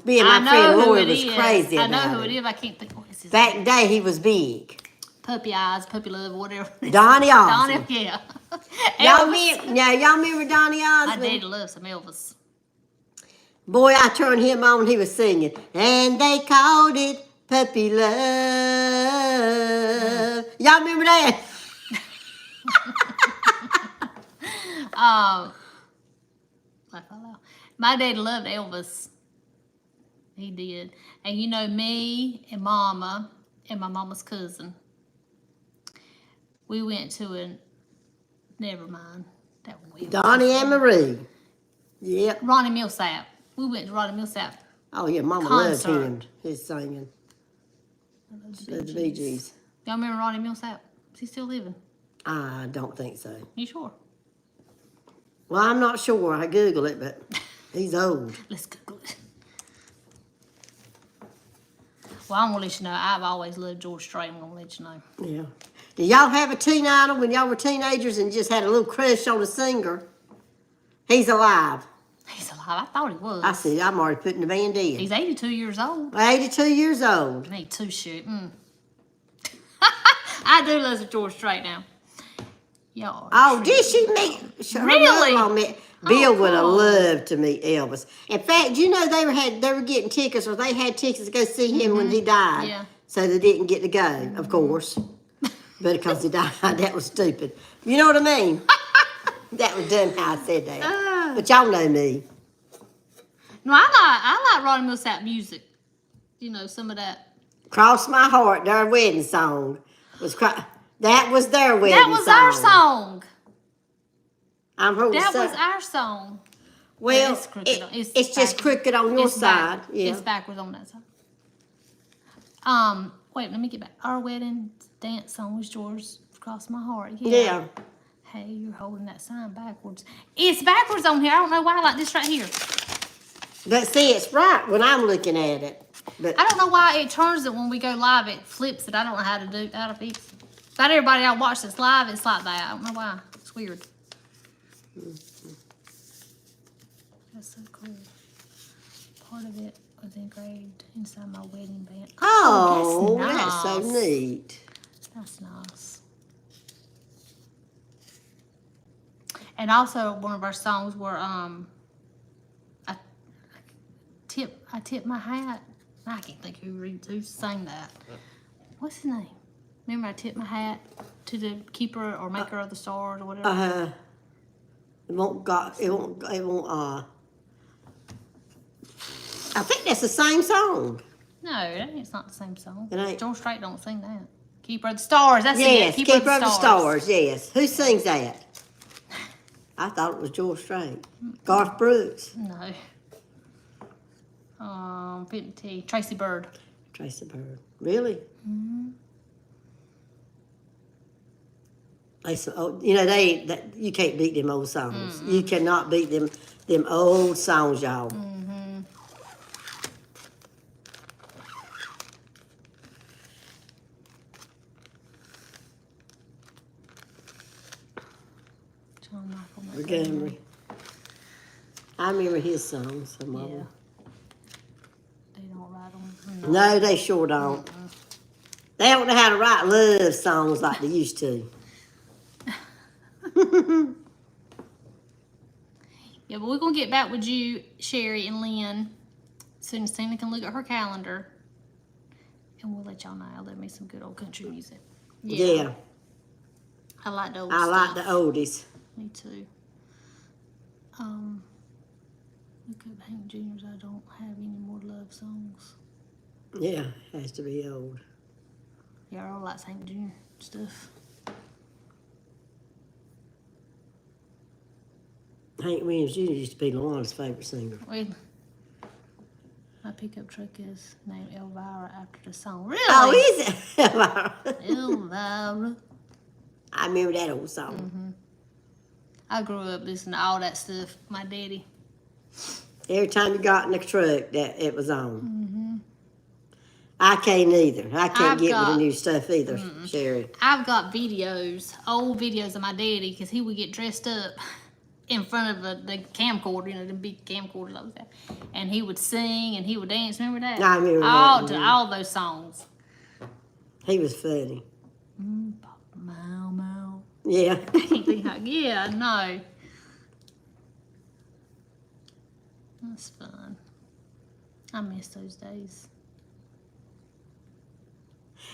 Me and my friend Lori was crazy I about know who it. it is. I can't think. What is his Back in name? the day, he was big. Puppy Eyes, Puppy Love, whatever. Donnie Osmond. Donnie, yeah. Y'all Elvis. remember Donnie My Osmond? daddy loves some Elvis. Boy, I turned him on, he was singing. And they called it Puppy Love. Y'all remember that? My dad loved Elvis. He did. And you know, me and Mama and my mama's cousin, we went to a, never mind. That one. Donnie and Marie. Yep. Ronnie Millsap. We went to Ronnie Millsap. Oh, yeah, Mama Concert. loved him. His singing. The Bee Gees. Y'all remember Ronnie Millsap? Is he still living? I don't think so. You sure? Well, I'm not sure. I Google it, but he's old. Let's Google it. Well, I'm gonna let you know. I've always loved George Strait. I'm gonna let you know. Yeah. Did y'all have a teen idol when y'all were teenagers and just had a little crush on a singer? He's alive. He's alive. I thought he was. I see. I'm already putting the band in. He's 82 years old. 82 years old. Me too, shit. I do love George Strait now. Y'all. Oh, did she meet? Really? Bill would have cool. loved to meet Elvis. In fact, you know they were getting tickets, or they had tickets to go see him when he died. Yeah. So they didn't get to go, of course. But because he died, that was stupid. You know what I mean? That was dumb how I said that. But y'all know me. No, I like Ronnie Millsap music. You know, some of that. Cross My Heart, their wedding song. That was their wedding song. That was our song. I'm holding That was our song. Well, it's crooked. it's just crooked on your side. Yeah. It's backwards on that side. Wait, let me get back. Our wedding dance song was yours. Cross My Heart. Yeah. Hey, you're holding that sign backwards. It's backwards on here. I don't know why. Like this right here. But see, it's right when I'm looking at it. But I don't know why it turns it when we go live. It flips it. I don't know how to fix it. Not everybody I watch this live, it's like that. I don't know why. It's weird. That's so cool. Part of it was engraved inside my wedding band. oh, that's that's so nice. neat. That's nice. And also one of our songs were I tip my hat. I can't think who sang that. What's his name? Remember, I tip my hat to the keeper or maker of the stars or whatever. It won't. I think that's the same song. No, it's not the same song. It ain't. George Strait don't sing that. Keeper of the Stars. That's Yes, it. Keeper of the Stars. Yes. Who sings that? I thought it was George Strait. Garth Brooks. No. Benton, Tracy Bird. Tracy Bird. Really? Mm-hmm. You can't beat them old songs. You cannot beat them old songs, y'all. Mm-hmm. John Michael Montgomery. I remember his songs. Some of Yeah. them. They don't write them. No, they sure don't. They don't know how to write love songs like they used to. Yeah, but we're going to get back with you, Sherry and Lynn, as soon as Tina can look at her calendar. And we'll let y'all know. I love me some good old country music. Yeah. I like the old I stuff. like the oldies. Me too. Look up Hank Jr.'s I Don't Have Any More Love Songs. Yeah, has to be old. Yeah, I like Hank Jr. stuff. Hank Williams Jr. used to be Luana's favorite singer. Wait. My pickup truck is named Elvira after the song. Really? Oh, is it? Elvira. I remember that old song. Mm-hmm. I grew up listening to all that stuff. My daddy. Every time you got in the truck, that it was on. Mm-hmm. I can't either. I can't get with the got- new stuff either, Sherry. I've got videos, old videos of my daddy, because he would get dressed up in front of the camcorder, you know, the big camcorder like that. And he would sing and he would dance. Remember that? I remember all, that. To all those songs. He was funny. Mow, mow. Yeah. I can't think how. Yeah, I know. That's fun. I miss those days.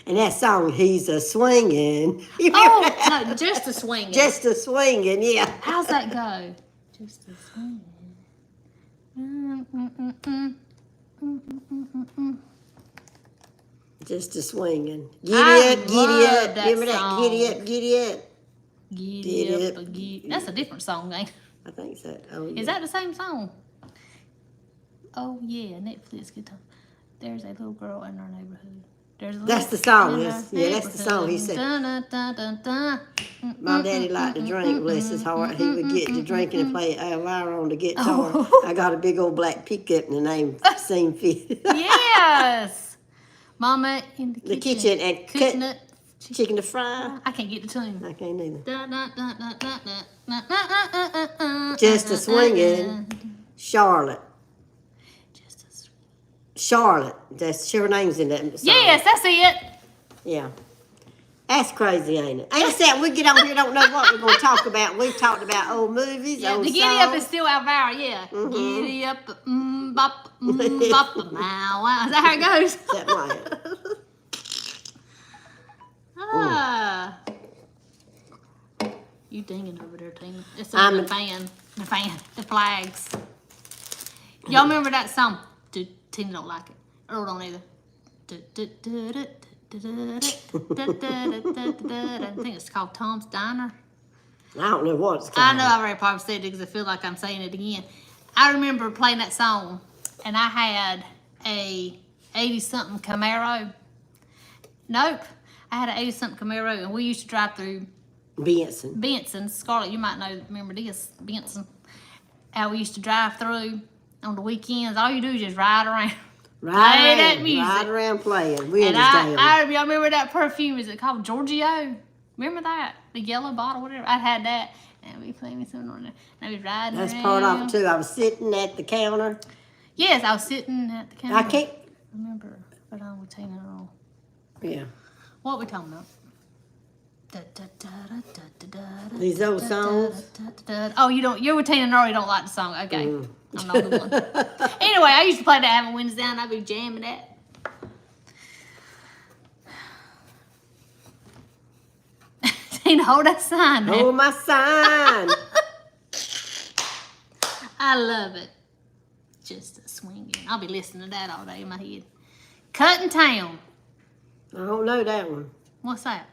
And that song, He's a Swingin'. You remember Oh, that? no, Just a Swingin'. Just a Swingin', yeah. How's that go? Just a Swingin'. Just a Swingin'. I Giddy up, giddy love up. that Remember song. that? Giddy up, giddy up. Giddy up, giddy. That's a different song, ain't it? I think so. Oh, yeah. Is that the same song? Oh, yeah, Netflix guitar. There's a little girl in our neighborhood. There's a That's little the song, in yes. our Yeah, that's the song. He said, Dun, dun, dun, dun, dun. my daddy liked to drink, bless his heart. He would get to drinking and play Elvira on the guitar. Oh. I got a big old black pickup and the name seemed fit. Yes! Mama in the kitchen. The kitchen and Cooking cut up. chicken to fry. I can't get the tune. I can't either. Dun, dun, dun, dun, dun, dun, dun, dun, dun, Just a dun, Swingin'. dun. Charlotte. Just a swingin'. Charlotte. That's her name's in that song. Yes, that's it. Yeah. That's crazy, ain't it? Ain't it sad we get on here don't know what we're going to talk about. We've talked about old movies, Yeah, old the giddy up songs. is still Elvira, yeah. Mhm. Giddy up, bop, bop, mow, wow. Is that how it goes? Something like it. Ah. You dinging over there, Tina. It's I'm on the fan, the flags. Y'all remember that song? Tina don't like it. Earl don't either. I think it's called Tom's Diner. I don't know what it's I called. know I already probably said it because I feel like I'm saying it again. I remember playing that song, and I had a 80-something Camaro. Nope. I had an 80-something Camaro, and we used to drive through Benson. Scarlett, you might remember this, Benton. How we used to drive through on the weekends. All you do is just ride around. Play that music. Ride around playing. And Wednesday. y'all remember that perfume? Is it called Giorgio? Remember that? The yellow bottle, whatever. I had that. And we played me something on there. And I was riding That's around. part of it, too. I was sitting at the counter. Yes, I was sitting at the counter. I can't. remember, but I was taking it all. Yeah. What we talking about? These old songs. Oh, you don't. You're with Tina Nori. Don't like the song. Okay, I'm not the one. Anyway, I used to play that having Wednesday, and I'd be jamming that. Tina, hold that sign, man. Hold my sign. I love it. Just a swinging. I'll be listening to that all day in my head. Cutting Town. I don't know that one. What's that?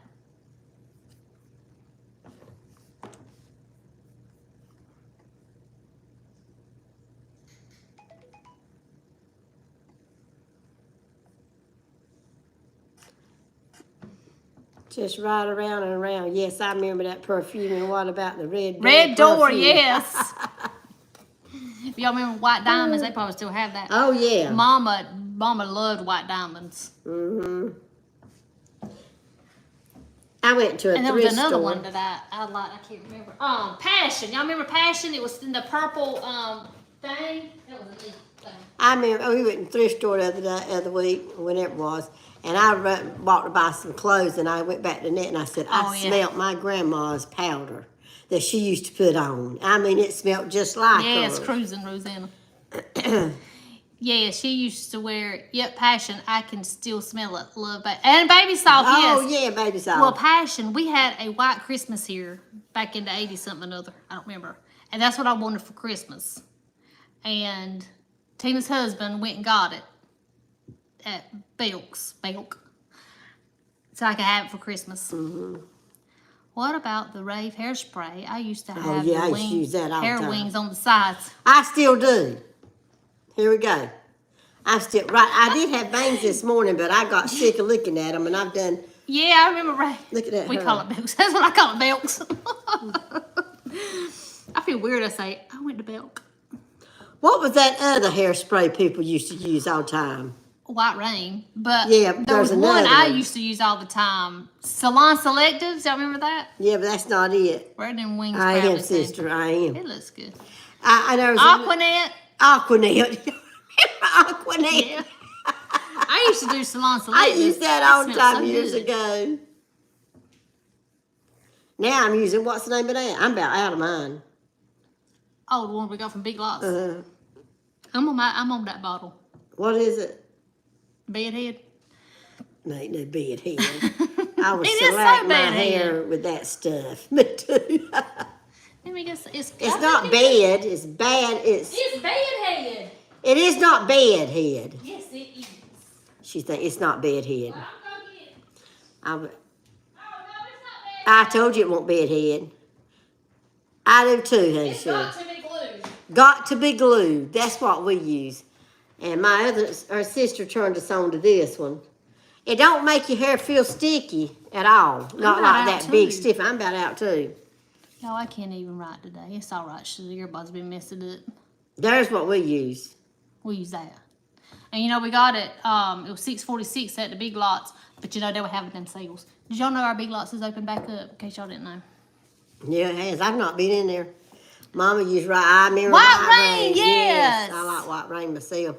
Just ride around and around. Yes, I remember that perfume. And what about the red door? Red Door, perfume? yes. If y'all remember White Diamonds, they probably still have that. Oh, yeah. Mama loved White Diamonds. Mm-hmm. I went to a And there was thrift another store. one that I liked. I can't remember. Passion. Y'all remember Passion? It was in the purple thing. That was a neat thing. I remember we went to the thrift store the other week, whenever it was, and I bought to buy some clothes, and I went back to Nett, and I said, I smelled my grandma's powder that she used to put on. I mean, it smelled just like Yes, hers. Cruising Rosanna. Yeah, she used to wear, Passion. I can still smell it. Love it. And Baby Soft, Oh, yes. yeah, baby soft. Well, Passion, we had a white Christmas here back in the 80-something or other. I don't remember. And that's what I wanted for Christmas. And Tina's husband went and got it at Belk's. So I could have it for Christmas. Mm-hmm. What about the Rave hairspray? I used to have I used to use that all the hair time. wings on the sides. I still do. Here we go. I did have bangs this morning, but I got sick of looking at them, and I've done. Yeah, I remember Rave. Look at that. We hair. call it Belk's. That's what I call it, Belk's. I feel weird. I say, I went to Belk. What was that other hairspray people used to use all the time? White Rain, but Yeah, there was there's one another I one. used to use all the time. Salon Selectives, y'all remember that? Yeah, but that's not it. Where them wings I probably am, too. sister. I am. It looks good. There was Aquanet. Aquanet. Aquanet. Yeah. I used to do Salon Selectives. I used that all the smells time so years good. ago. Now I'm using, what's the name of that? I'm about out of mine. Oh, the one we got from Big Lots. Uh-huh. I'm on that bottle. What is it? Bedhead. No, ain't no bed head. I was It is so shellac my bad hair head. with that stuff. Me too. Let me guess. It's not bed. It's bad. It's bedhead. It is not bed head. Yes, it is. She thinks it's not bed head. Well, I'm gonna get it. I, Oh no, it's not I told you it won't bed head. I do too, honey. It's Sure. got to be glued. Got to be glued. That's what we use. And our sister turned us on to this one. It don't make your hair feel sticky at all. Not about like out that big too. stiff. I'm about out too. No, I can't even write today. It's all right. Everybody's been messing up. There's what we use. We use that. And you know, we got it, it was $6.46 at the Big Lots, but you know, they were having them sales. Did y'all know our Big Lots is open back up, in case y'all didn't know? Yeah, it has. I've not been in there. Mama used I remember White Rain, yes. I like White Rain myself.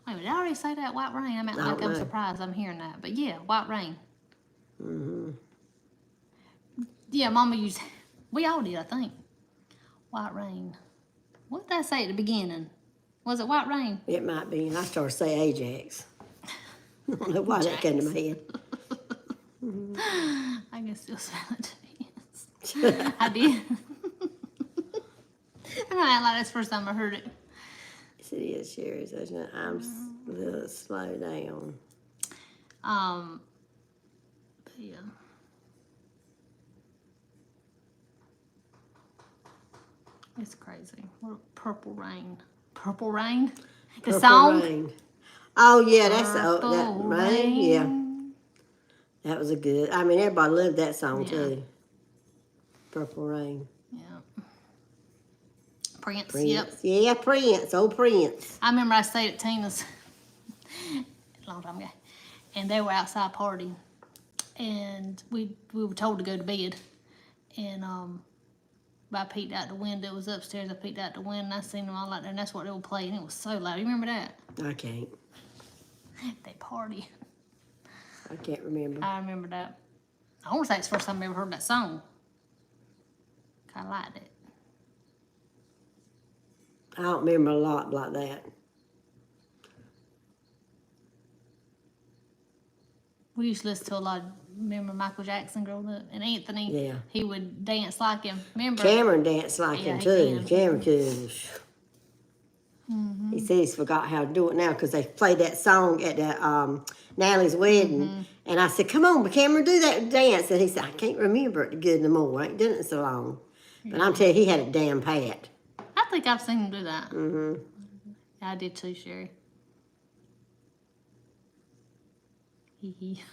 Wait, did I already say that, White Rain? I'm I don't know. surprised I'm hearing that. But yeah, White Rain. Mm-hmm. Yeah, Mama used, we all did, I think. White Rain. What did I say at the beginning? Was it White Rain? It might be. And I started to say Ajax. I don't know why that came to my head. I can still smell it. Yes. I did. I don't act like that's the first time I heard it. Yes, it is, Sherry. So I'm a little slow down. But yeah. It's crazy. What Purple Rain. Purple Rain? The Purple song? Rain. Oh, yeah, that's that Purple Rain. Yeah. That was a good, I mean, everybody loved that song, Yeah. too. Purple Rain. Yeah. Prince, Prince. yep. Yeah, Prince. Old Prince. I remember I stayed at Tina's a long time ago, and they were outside partying, and we were told to go to bed, and I peeked out the window. It was upstairs. I peeked out the window, and I seen them all out there, and that's what they were playing. It was so loud. You remember that? I can't. They party. I can't remember. I remember that. I want to say it's the first time I ever heard that song. I liked it. I don't remember a lot like that. We used to listen to a lot of, remember Michael Jackson growing up? And Anthony, Yeah. he would dance like him. Remember? Cameron danced like Yeah, him, he too. can. Cameron could. He said he's forgot how to do it now because they played that song at the Natalie's wedding. And I said, come on, Cameron, do that dance. And he said, I can't remember it good no more. I ain't done it in so long. But I'm telling you, he had it damn pat. I think I've seen him do that. Mm-hmm. I did too, Sherry. Hee hee.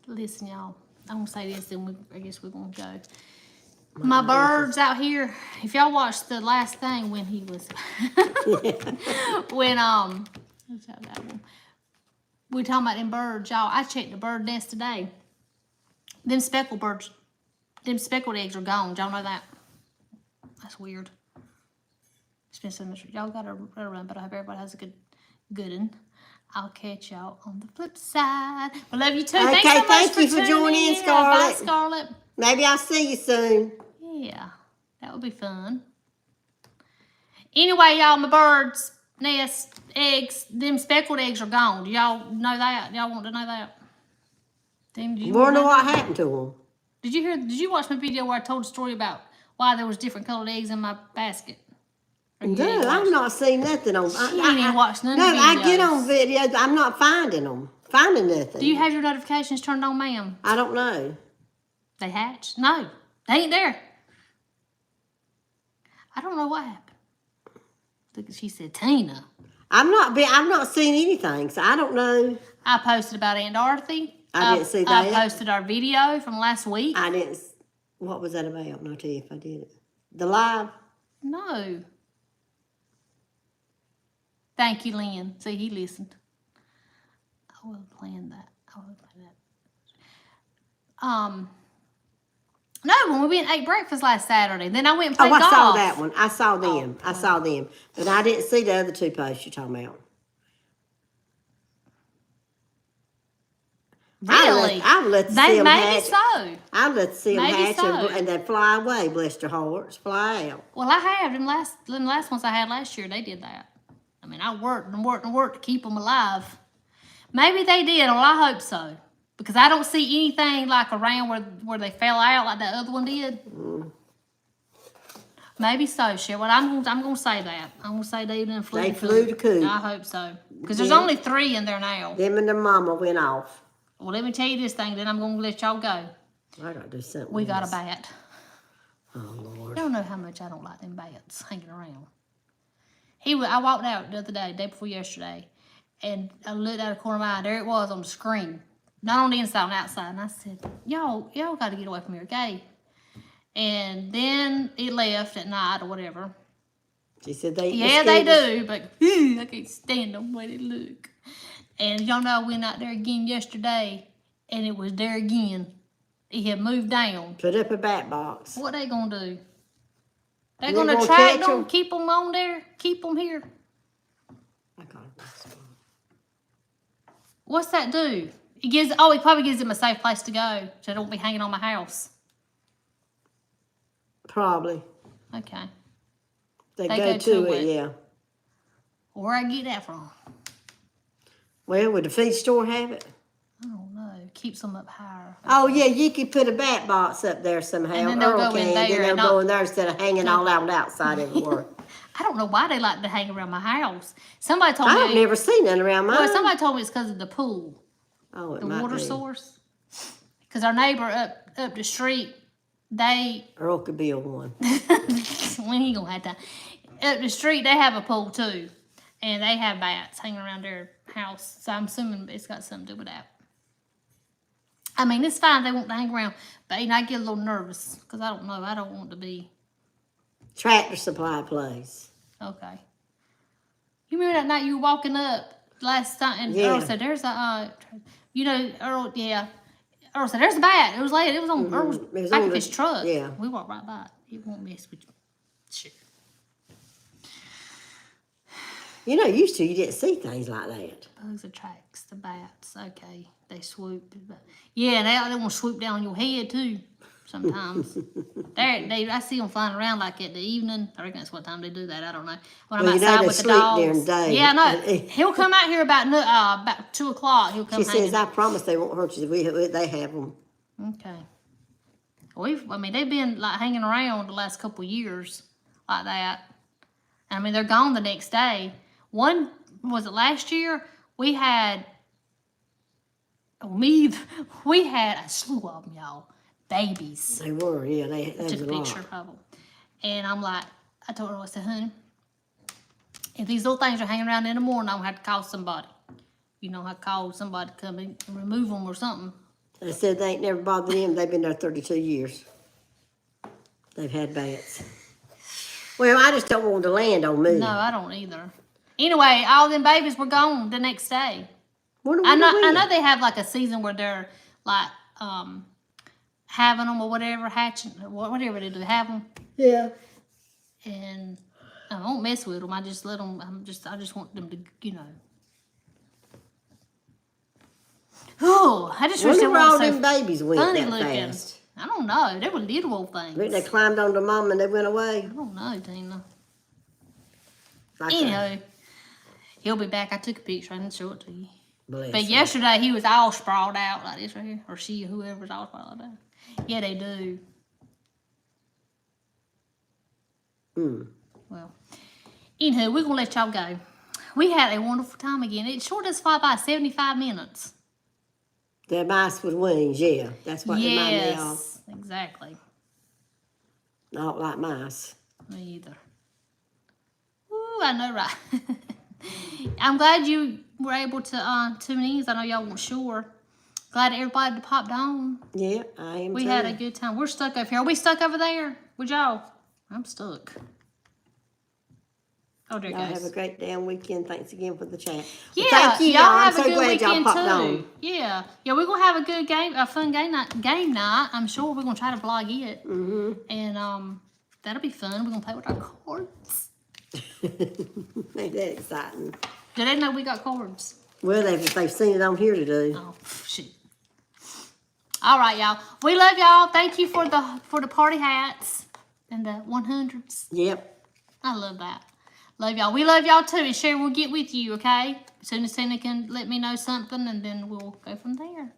Listen, y'all. I'm gonna say this, then I guess we're gonna go. My birds out here. If y'all watched the last thing when he was, when what's that one? We talking about them birds, y'all. I checked the bird nest today. Them speckled birds, them speckled eggs are gone. Y'all know that? That's weird. It's been so much. Y'all gotta run, but I hope everybody has a good one. I'll catch y'all on the flip side. I love you too. Okay, Thanks so much thank for you for tuning joining in, Bye, Scarlett. Scarlett. Maybe I'll see you soon. Yeah, that would be fun. Anyway, y'all, my birds, nest, eggs, them speckled eggs are gone. Do y'all know that? Y'all want to know that? Did you Wonder know what that? happened to them. Did you watch my video where I told a story about why there was different colored eggs in my basket? Or you No, ain't I've watched? not seen nothing on. She ain't even watched none No, of the I get videos. on videos. I'm not finding them. Finding nothing. Do you have your notifications turned on, ma'am? I don't know. They hatched? No, they ain't there. I don't know what happened. Look, she said, Tina. I've not seen anything, so I don't know. I posted about Aunt Dorothy. I didn't see that. I posted our video from last week. I didn't. What was that about? And I'll tell you if I did it. The live? No. Thank you, Lynn. See, he listened. I will plan that. No, when we went and ate breakfast last Saturday. Then I went and played golf. I saw that one. I saw them. I saw them. But I didn't see the other two posts you're talking about. Really? I would let see them hatch. Maybe so. I would let see them Maybe hatch so. and then fly away, bless their hearts, fly out. Well, I have. Them last ones I had last year, they did that. I mean, I worked to keep them alive. Maybe they did. Well, I hope so. Because I don't see anything like around where they fell out like that other one did. Mm. Maybe so, Cheryl. I'm gonna say that. I'm gonna say they didn't flew. They flew the coop. I hope so. Because there's only 3 in there now. Them and their mama went off. Well, let me tell you this thing, then I'm gonna let y'all go. I gotta do something. We got a bat. Oh Lord. You don't know how much I don't like them bats hanging around. I walked out the other day, day before yesterday, and I looked out the corner of my eye. There it was on the screen. Not on the inside, on the outside. And I said, y'all got to get away from here, okay? And then it left at night or whatever. She said they. Yeah, they do, but I can't stand them the way they look. And y'all know I went out there again yesterday, and it was there again. It had moved down. Put up a bat box. What they gonna do? They gonna track them, keep them on there, keep them here. I got it. What's that do? It probably gives them a safe place to go, so they don't be hanging on my house. Probably. Okay. They go to it, yeah. Where I get that from? Well, would the feed store have it? I don't know. Keeps them up higher. Oh, yeah, you could put a bat box up there somehow. And then they'll go in there. Then they'll go in there instead of hanging all out outside everywhere. I don't know why they like to hang around my house. Somebody told me. I've never seen none around mine. Well, somebody told me it's because of the pool. Oh, it the might water be. source. Because our neighbor up the street, Earl could be a one. when he gonna have time? Up the street, they have a pool too, and they have bats hanging around their house. So I'm assuming it's got something to do with that. I mean, it's fine. They want to hang around, but I get a little nervous because I don't know. I don't want to be. Tractor Supply place. Okay. You remember that night you were walking up last time, and Yeah. Earl said, "There's a, Earl, yeah." Earl said, "There's a bat." It was late. It was on Earl's back of his truck. Yeah. We walked right by it. He won't mess with you. Sure. You know, used to you didn't see things like that. Bugs attracts the bats. Okay, they swoop. Yeah, they want to swoop down on your head too. Sometimes. I see them flying around like at the evening. I reckon that's what time they do that. I don't know. When I'm outside with the dogs. During the day. Yeah, I know. He'll come out here about 2 o'clock. He'll come. She says, "I promise they won't hurt you. They have them." Okay. They've been like hanging around the last couple of years like that. I mean, they're gone the next day. One, was it last year? We had a slew of them, y'all. Babies. They were, yeah. They I took a picture of them. And I'm like, I told her, I said, honey, if these little things are hanging around in the morning, I'm going to have to call somebody. You know, I call somebody to come and remove them or something. They said they ain't never bothered them. They've been there 32 years. They've had bats. Well, I just don't want to land on me. No, I don't either. Anyway, all them babies were gone the next day. I know they have like a season where they're like having them or whatever, hatching, whatever they do, have them. Yeah. And I won't mess with them. I just let them. I just want them to, you know. Oh, I just wish they where all weren't them babies went funny that looking. fast. I don't know. They were little old things. They climbed on the mom and they went away. I don't know, Tina. Like Anyhow, he'll be back. I took a picture. I didn't show it to you. Bless But him. yesterday he was all sprawled out like this right here, or she, whoever's all sprawled out. Yeah, they do. Well, anywho, we're gonna let y'all go. We had a wonderful time again. It sure does fly by 75 minutes. The mice with wings, yeah. That's what they remind me of. Yes, exactly. Not like mice. Me either. Ooh, I know, right? I'm glad you were able to tune in. I know y'all weren't sure. Glad everybody popped on. Yeah, I am We too. had a good time. We're stuck over here. Are we stuck over there with y'all? I'm stuck. Oh, there it Y'all goes. have a great damn weekend. Thanks again for the chat. Yeah, Well, thank you, y'all y'all. I'm have so a good glad y'all weekend popped too. on. Yeah, we're gonna have a good game, a fun game night. I'm sure we're gonna try to vlog it, and that'll be fun. We're gonna play with our cards. Ain't that exciting? Do they know we got cards? Well, they've seen it on here today. Oh shoot! All right, y'all. We love y'all. Thank you for the party hats and the 100s. Yep. I love that. Love y'all. We love y'all too. And Sherry will get with you, okay? As soon as Tina can let me know something, and then we'll go from there.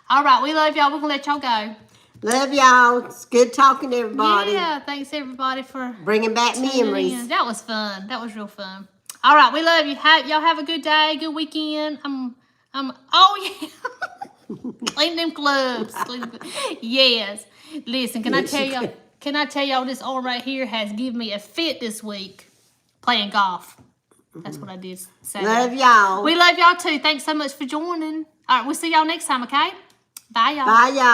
All right, we love y'all. We're gonna let y'all go. Love y'all. It's good talking to everybody. Yeah, thanks everybody for Bringing back tuning memories. in. That was fun. That was real fun. All right, we love you. Y'all have a good day, good weekend. Oh yeah. Clean them clubs. Yes. Listen, can I tell y'all this arm right here has given me a fit this week playing golf. That's what I did Saturday. Love y'all. We love y'all too. Thanks so much for joining. All right, we'll see y'all next time, okay? Bye, y'all. Bye, y'all.